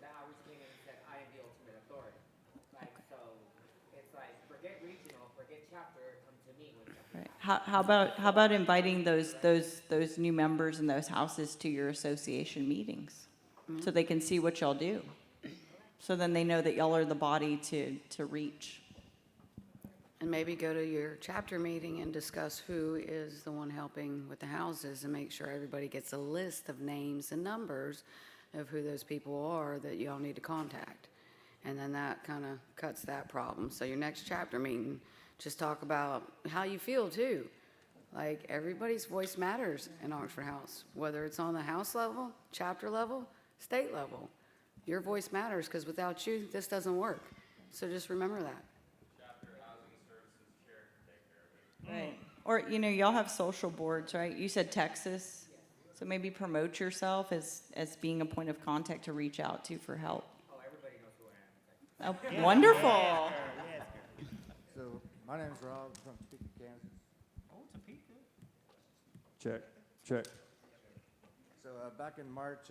the outreach came in and said, I am the ultimate authority. Like, so it's like, forget regional, forget chapter, come to me with something. Right. How about inviting those new members in those houses to your association meetings, so they can see what y'all do, so then they know that y'all are the body to reach. And maybe go to your chapter meeting and discuss who is the one helping with the houses, and make sure everybody gets a list of names and numbers of who those people are that y'all need to contact. And then that kind of cuts that problem. So your next chapter meeting, just talk about how you feel too. Like, everybody's voice matters in Oxford House, whether it's on the house level, chapter level, state level. Your voice matters, because without you, this doesn't work. So just remember that. Right. Or, y'all have social boards, right? You said Texas. So maybe promote yourself as being a point of contact to reach out to for help. Oh, everybody knows who I am. Oh, wonderful. So, my name's Rob from Topeka, Kansas. Check. So, back in March,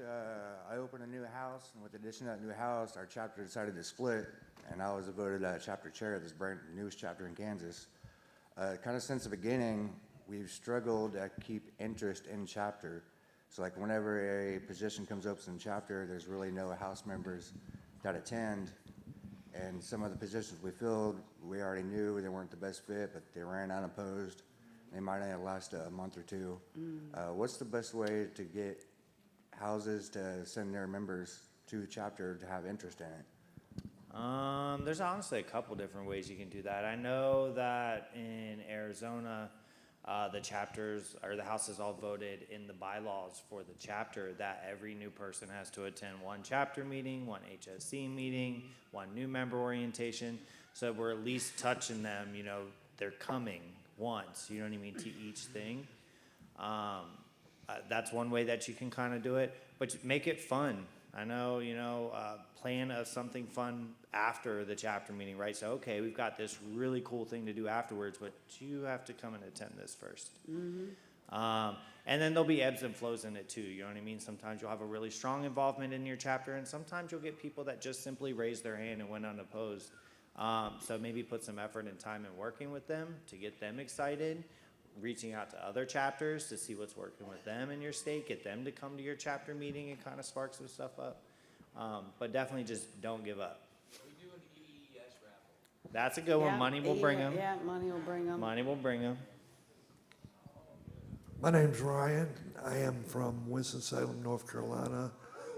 I opened a new house, and with the addition of that new house, our chapter decided to split, and I was voted chapter chair of this brand newest chapter in Kansas. Kind of since the beginning, we've struggled to keep interest in chapter. So, like, whenever a position comes open in chapter, there's really no house members that attend. And some of the positions we filled, we already knew they weren't the best fit, but they ran unopposed. They might only last a month or two. What's the best way to get houses to send their members to the chapter to have interest in it? There's honestly a couple different ways you can do that. I know that in Arizona, the chapters or the houses all voted in the bylaws for the chapter that every new person has to attend one chapter meeting, one HSC meeting, one new member orientation. So we're at least touching them, they're coming once, you know what I mean, to each thing. That's one way that you can kind of do it, but make it fun. I know, plan of something fun after the chapter meeting, right? So, okay, we've got this really cool thing to do afterwards, but you have to come and attend this first. And then there'll be ebbs and flows in it too, you know what I mean? Sometimes you'll have a really strong involvement in your chapter, and sometimes you'll get people that just simply raise their hand and went unopposed. So maybe put some effort and time in working with them to get them excited, reaching out to other chapters to see what's working with them in your state, get them to come to your chapter meeting and kind of spark some stuff up. But definitely just don't give up. We do an EES raffle. That's a good one. Money will bring them. Yeah, money will bring them. Money will bring them. My name's Ryan. I am from Winston-Salem, North Carolina.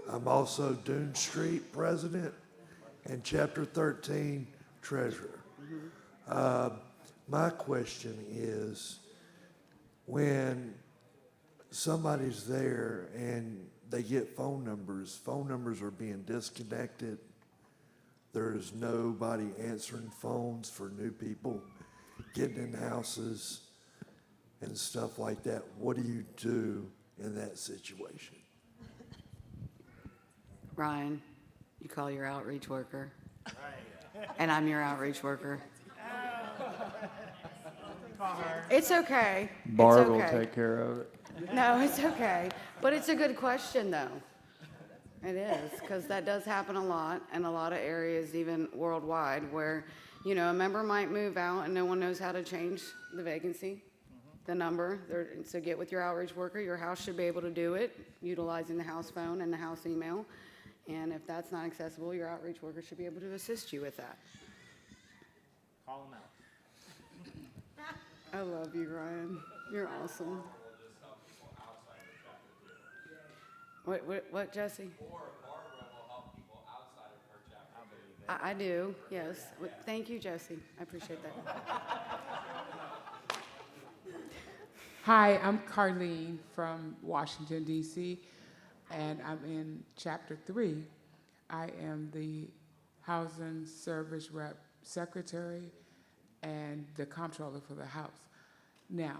I'm also Dune Street president and Chapter 13 treasurer. My question is, when somebody's there and they get phone numbers are being disconnected, there's nobody answering phones for new people getting in houses and stuff like that. What do you do in that situation? Ryan, you call your outreach worker. And I'm your outreach worker. It's okay. Barb will It's okay. take care of it. No, it's okay. But it's a good question, though. It is, because that does happen a lot in a lot of areas, even worldwide, where, a member might move out and no one knows how to change the vacancy. the number. So get with your outreach worker. Your house should be able to do it utilizing the house phone and the house email. And if that's not accessible, your outreach worker should be able to assist you with that. Call them out. I love you, Ryan. You're awesome. What, Jesse? I do, yes. Thank you, Jesse. I appreciate that. Hi, I'm Carlene from Washington, D.C., and I'm in Chapter 3. I am the Housing Service Rep Secretary and the Comptroller for the House. Now,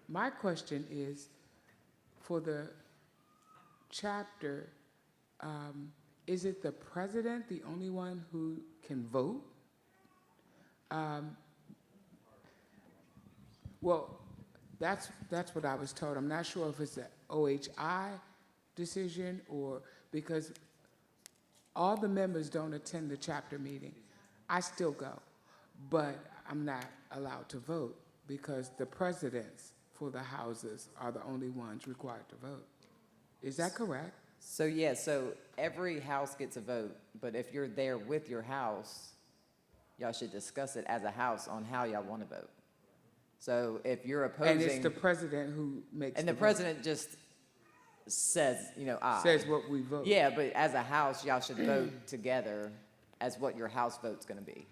my question is, for the chapter, is it the president, the only one who can vote? Well, that's what I was told. I'm not sure if it's an OHI decision or because all the members don't attend the chapter meeting. I still go, but I'm not allowed to vote because the presidents for the houses are the only ones required to vote. Is that correct? So, yeah, so every house gets a vote, but if you're there with your house, y'all should discuss it as a house on how y'all want to vote. So if you're opposing. And it's the president who makes And the vote. president just says, aye. Says what we vote. Yeah, but as a house, y'all should vote together as what your house vote's gonna be.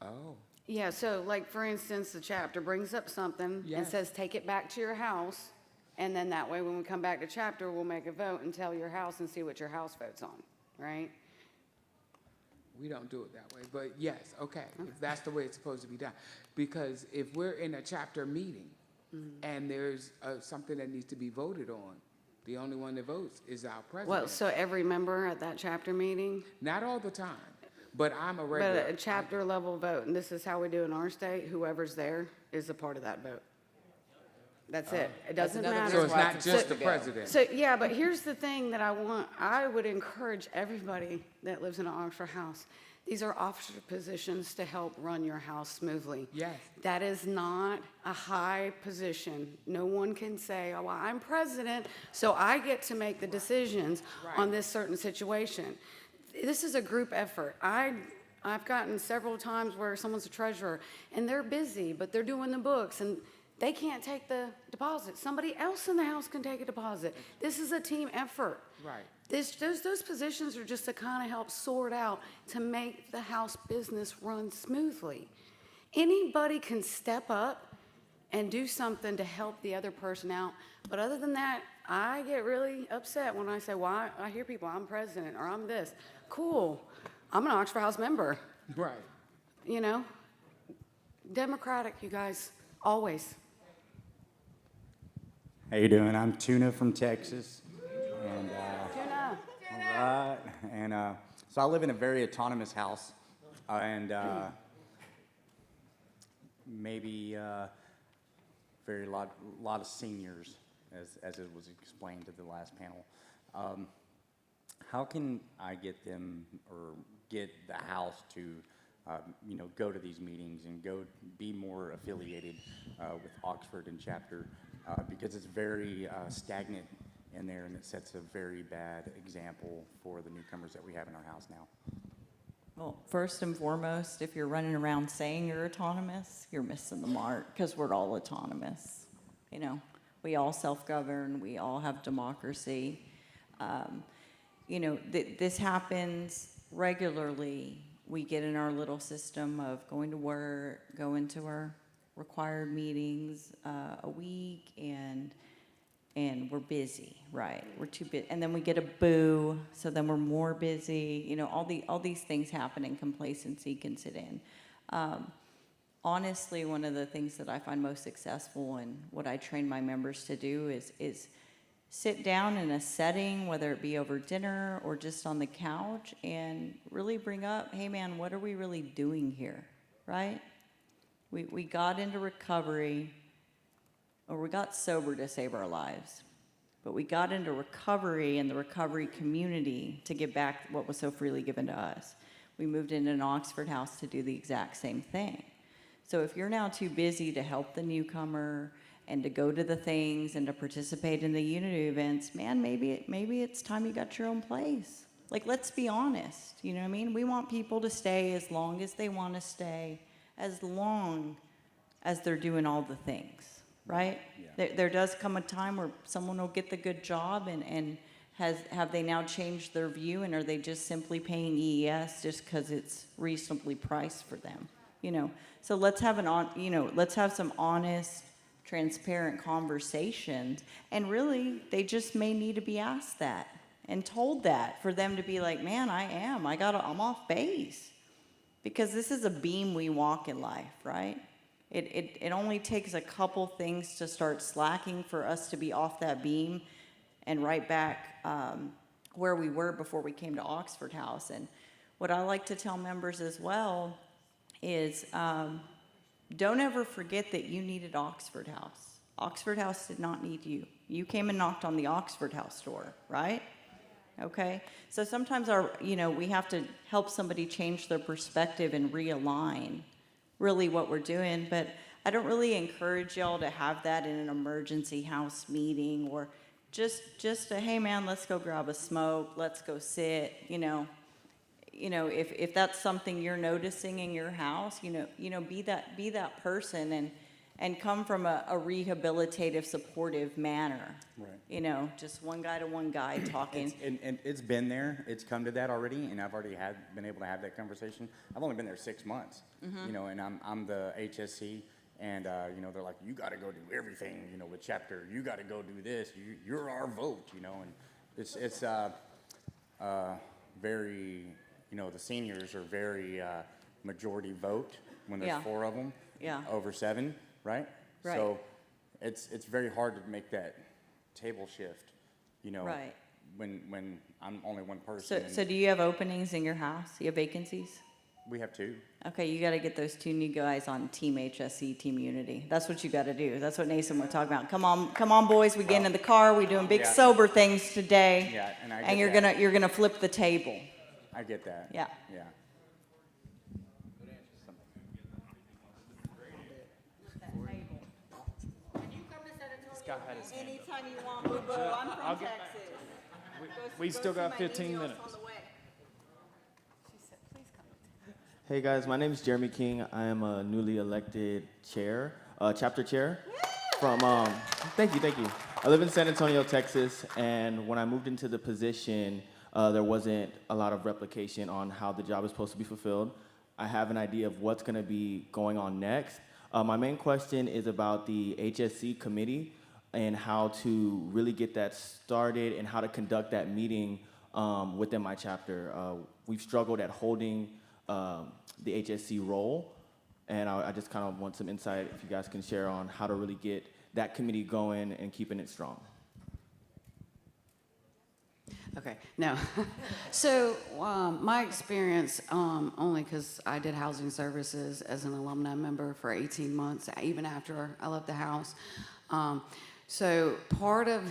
Oh, Yeah, so like, for instance, the chapter brings up something and Yes. says, take it back to your house. And then that way, when we come back to chapter, we'll make a vote and tell your house and see what your house votes on, right? we don't do it that way, but yes, okay, if that's the way it's supposed to be done. Because if we're in a chapter meeting and there's something that needs to be voted on, the only one that votes is our Well, president. so every member at that chapter meeting, Not all the time, but I'm a but regular. a chapter level vote, and this is how we do in our state, whoever's there is a part of that vote. That's it. It That's doesn't another matter. So it's why not it's just the important to go. president. So, yeah, but here's the thing that I would encourage everybody that lives in an Oxford house. These are officer positions to help run your house smoothly. Yes. That is not a high position. No one can say, oh, well, I'm president, so I get to make the decisions on this certain situation. This is a group effort. I've gotten several times where someone's a treasurer, and they're busy, but they're doing the books, and they can't take the deposit. Somebody else in the house can take a deposit. This is a team effort. Right. Those positions are just to kind of help sort out to make the house business run smoothly. Anybody can step up and do something to help the other person out. But other than that, I get really upset when I say, well, I hear people, I'm president or I'm this. Cool. I'm an Oxford House member. Right. You know? Democratic, you guys, always. How you doing? I'm Tuna from Texas, and Tuna. all right. And so I live in a very autonomous house, and maybe very lot of seniors, as it was explained to the last panel. How can I get them or get the house to go to these meetings and go be more affiliated with Oxford and chapter, because it's very stagnant in there, and it sets a very bad example for the newcomers that we have in our house now. Well, first and foremost, if you're running around saying you're autonomous, you're missing the mark, because we're all autonomous. You know, we all self-govern, we all have democracy. This happens regularly. We get in our little system of going to work, going to our required meetings a week, and we're busy, right? We're too busy, and then we get a boo, so then we're more busy. You know, all these things happen, and complacency can sit in. Honestly, one of the things that I find most successful and what I train my members to do is sit down in a setting, whether it be over dinner or just on the couch, and really bring up, hey man, what are we really doing here, right? We got into recovery, or we got sober to save our lives, but we got into recovery and the recovery community to give back what was so freely given to us. We moved into an Oxford house to do the exact same thing. So if you're now too busy to help the newcomer and to go to the things and to participate in the unity events, man, maybe it's time you got your own place. Like, let's be honest, you know what I mean? We want people to stay as long as they want to stay, as long as they're doing all the things, right? Yeah. There does come a time where someone will get the good job and have they now changed their view, and are they just simply paying EES just because it's reasonably priced for them? You know, so let's have let's have some honest, transparent conversations, and really, they just may need to be asked that and told that for them to be like, man, I'm off base, because this is a beam we walk in life, right? It only takes a couple things to start slacking for us to be off that beam and right back where we were before we came to Oxford House. And what I like to tell members as well is don't ever forget that you needed Oxford House. Oxford House did not need you. You came and knocked on the Oxford House door, right? Okay? So sometimes we have to help somebody change their perspective and realign really what we're doing. But I don't really encourage y'all to have that in an emergency house meeting, or just a, hey man, let's go grab a smoke, let's go sit, if that's something you're noticing in your house, be that person and come from a rehabilitative, supportive manner. Right. Just one guy to one guy talking. And it's been there. It's come to that already, and I've already been able to have that conversation. I've only been there 6 months, and I'm the HSC, and they're like, you got to go do everything, with chapter. You got to go do this. You're our vote, and it's very, the seniors are very majority vote when there's Yeah. 4 of them. Yeah. Over 7, right? Right. So it's very hard to make that table shift, Right. when I'm only one person. So do you have openings in your house? You have vacancies? We have 2. Okay, you got to get those 2 new guys on Team HSC, Team Unity. That's what you got to do. That's what Nathan was talking about. Come on, boys. We get in the car. We doing big Yeah. sober things today. Yeah, and I and get you're gonna flip the table. I get that. Yeah. Yeah. Anytime you want, boo boo. I'm from Texas. We still got 15 minutes. Hey guys, my name is Jeremy King. I am a newly elected chair, chapter chair from, thank you. I live in San Antonio, Texas, and when I moved into the position, there wasn't a lot of replication on how the job is supposed to be fulfilled. I have an idea of what's gonna be going on next. My main question is about the HSC committee and how to really get that started and how to conduct that meeting within my chapter. We've struggled at holding the HSC role, and I just kind of want some insight if you guys can share on how to really get that committee going and keeping it strong. Okay, no. So my experience, only because I did housing services as an alumni member for 18 months, even after I left the house. So part of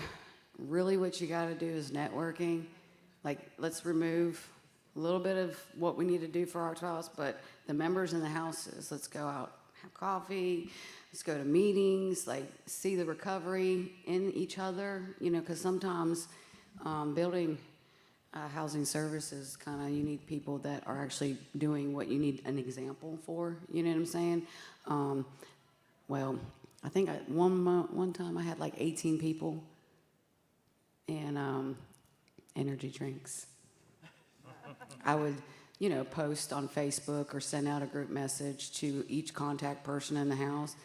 really what you got to do is networking. Like, let's remove a little bit of what we need to do for our house, but the members in the houses, let's go out, have coffee, let's go to meetings, like see the recovery in each other, because sometimes building housing services, kind of, you need people that are actually doing what you need an example for, you know what I'm saying? Well, I think one time I had like 18 people and energy drinks. I would, post on Facebook or send out a group message to each contact person in the house.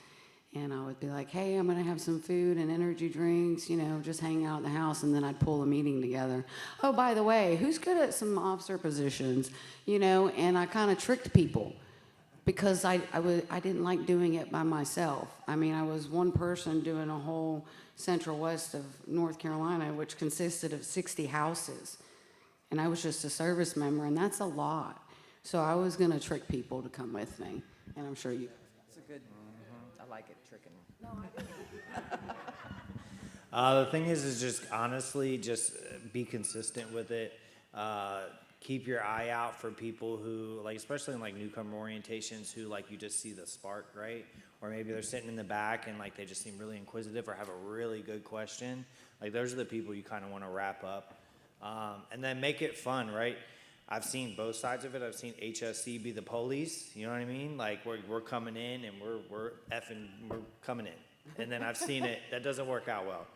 And I would be like, hey, I'm going to have some food and energy drinks, just hang out in the house. And then I'd pull a meeting together. Oh, by the way, who's good at some officer positions? And I kind of tricked people because I didn't like doing it by myself. I mean, I was one person doing a whole central west of North Carolina, which consisted of 60 houses. And I was just a service member, and that's a lot. So I was going to trick people to come with me. And I'm sure you... It's a good, I like it, tricking. The thing is just honestly, just be consistent with it. keep your eye out for people who, like, especially in like newcomer orientations, who like you just see the spark, right? Or maybe they're sitting in the back and like they just seem really inquisitive or have a really good question. Like those are the people you kind of want to wrap up, and then make it fun, right? I've seen both sides of it. I've seen HSC be the police. You know what I mean? Like we're coming in and we're coming in, and then I've seen it that doesn't work out well.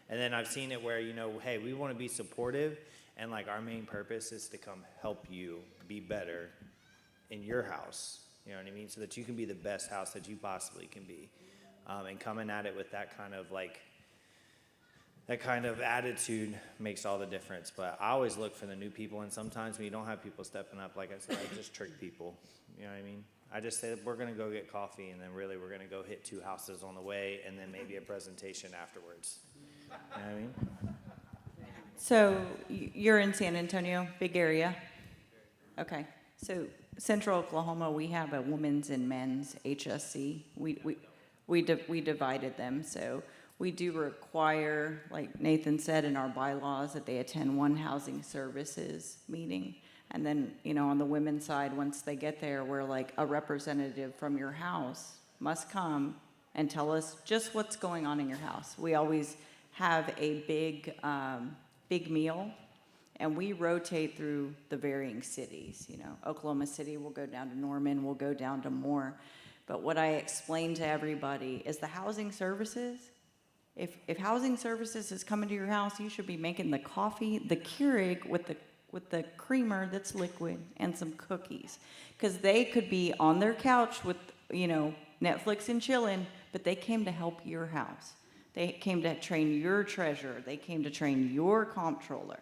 And then I've seen it where, you know, hey, we want to be supportive, and like our main purpose is to come help you be better in your house. You know what I mean? So that you can be the best house that you possibly can be. And coming at it with that kind of attitude makes all the difference. But I always look for the new people, and sometimes when you don't have people stepping up, like I said, I just trick people. You know what I mean? I just say, we're gonna go get coffee, and then really we're gonna go hit 2 houses on the way, and then maybe a presentation afterwards. You know what I mean? So you're in San Antonio, big area? Okay. So Central Oklahoma, we have a women's and men's HSC. We divided them. So we do require, like Nathan said in our bylaws, that they attend one housing services meeting. And then, you know, on the women's side, once they get there, we're like, a representative from your house must come and tell us just what's going on in your house. We always have a big meal, and we rotate through the varying cities. You know, Oklahoma City, we'll go down to Norman, we'll go down to Moore. But what I explain to everybody is the housing services, if housing services is coming to your house, you should be making the coffee, the Keurig with the creamer that's liquid and some cookies. Because they could be on their couch with, you know, Netflix and chilling, but they came to help your house. They came to train your treasurer. They came to train your comptroller.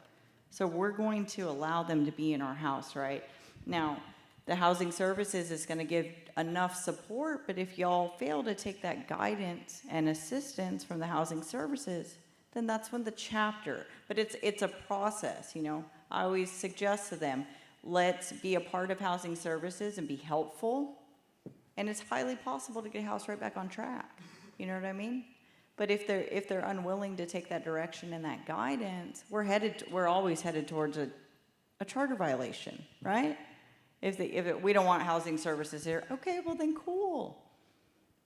So we're going to allow them to be in our house, right? Now, the housing services is going to give enough support, but if y'all fail to take that guidance and assistance from the housing services, then that's when the chapter, but it's a process, you know. I always suggest to them, let's be a part of housing services and be helpful, and it's highly possible to get a house right back on track. You know what I mean? But if they're unwilling to take that direction and that guidance, we're always headed towards a charter violation, right? We don't want housing services here, okay, well then cool.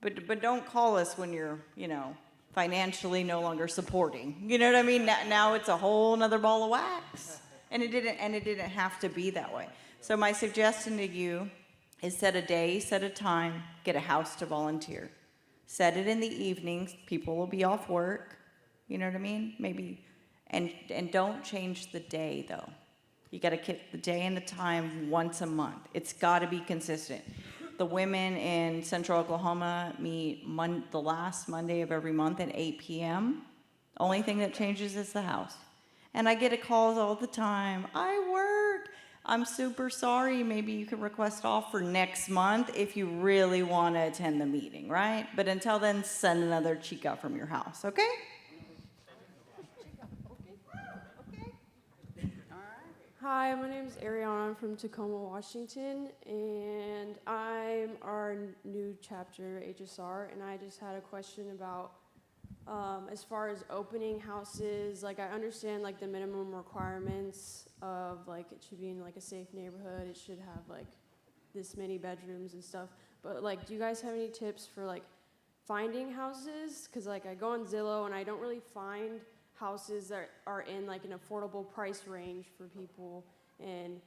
But don't call us when you're, you know, financially no longer supporting. You know what I mean? Now it's a whole nother ball of wax. And it didn't have to be that way. So my suggestion to you is set a day, set a time, get a house to volunteer. Set it in the evenings, people will be off work, you know what I mean? Maybe, and don't change the day though. You gotta keep the day and the time once a month. It's gotta be consistent. The women in Central Oklahoma meet the last Monday of every month at 8 p.m. Only thing that changes is the house. And I get calls all the time, I work. I'm super sorry, maybe you could request off for next month if you really want to attend the meeting, right? But until then, send another chica from your house, okay? Hi, my name is Ariana. I'm from Tacoma, Washington, and I'm our new chapter HSR, and I just had a question about as far as opening houses. Like, I understand like the minimum requirements of like it should be in like a safe neighborhood, it should have like this many bedrooms and stuff, but like, do you guys have any tips for like finding houses? Because like I go on Zillow and I don't really find houses that are in like an affordable price range for people. And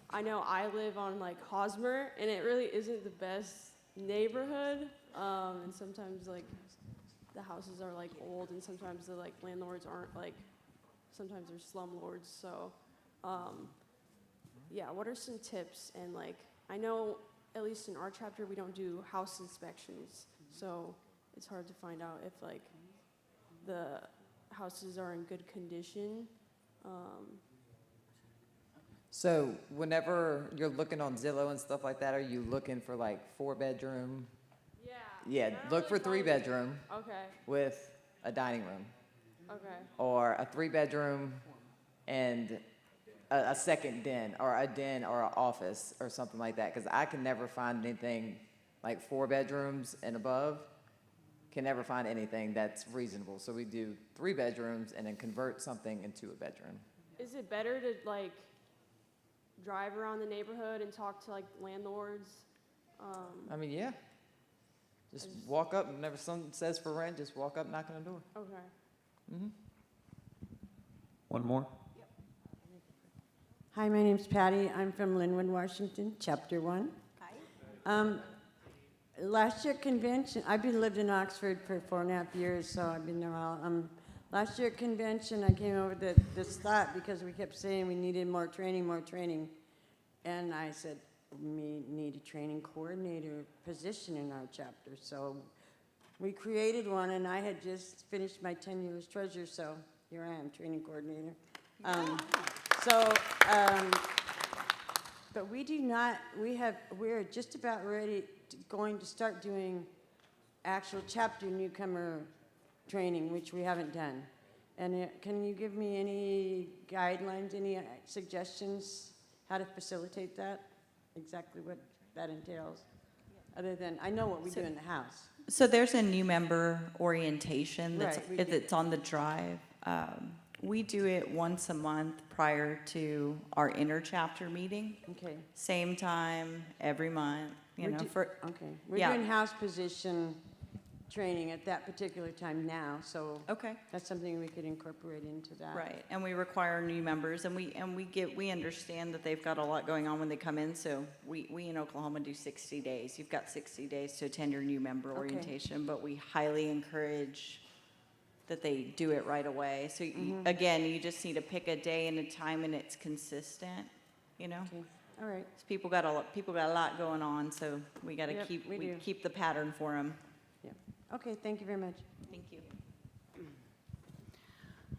I know I live on like Hosmer, and it really isn't the best neighborhood, and sometimes like the houses are like old, and sometimes the like landlords aren't like, sometimes they're slumlords. So yeah, what are some tips? And like, I know at least in our chapter we don't do house inspections, so it's hard to find out if like the houses are in good condition. So whenever you're looking on Zillow and stuff like that, are you looking for like 4-bedroom? Yeah, look for 3-bedroom. Okay. With a dining room. Okay. Or a 3-bedroom and a second den, or a den or an office or something like that. Because I can never find anything like 4 bedrooms and above. Can never find anything that's reasonable. So we do 3 bedrooms and then convert something into a bedroom. Is it better to like drive around the neighborhood and talk to like landlords. I mean, yeah. Just walk up, whenever someone says for rent, just walk up, knock on the door. Okay. One more? Hi, my name's Patty. I'm from Linwood, Washington, Chapter 1. Hi. Last year convention, I've been lived in Oxford for 4.5 years, so I've been there all. Last year at convention, I came over to this thought because we kept saying we needed more training. And I said, we need a training coordinator position in our chapter. So we created one, and I had just finished my 10 years treasurer, so here I am, training coordinator. But we do not, we're just about ready, going to start doing actual chapter newcomer training, which we haven't done. And can you give me any guidelines, any suggestions how to facilitate that? Exactly what that entails? Other than, I know what we do in the house. So there's a new member orientation that's, Right, we do. it's on the drive. We do it once a month prior to our inter-chapter meeting. Okay. Same time, every month, you We're know, do- for, Okay, we're yeah. doing house position training at that particular time now, so Okay. that's something we could incorporate into that. Right, and we require new members, and we understand that they've got a lot going on when they come in, so we in Oklahoma do 60 days. You've got 60 days to attend your new member Okay. orientation, but we highly encourage that they do it right away. So again, you just need to pick a day and a time, and it's consistent, you know? Okay, all right. People got a lot going on, so we got to Yep, we do. keep the pattern for them. Yeah. Okay, thank you very much. Thank you.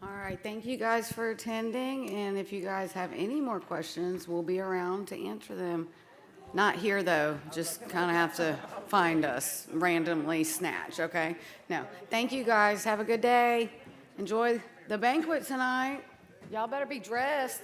All right, thank you guys for attending, and if you guys have any more questions, we'll be around to answer them. Not here, though, just kind of have to find us, randomly snatch, okay? No, thank you guys, have a good day. Enjoy the banquet tonight. Y'all better be dressed.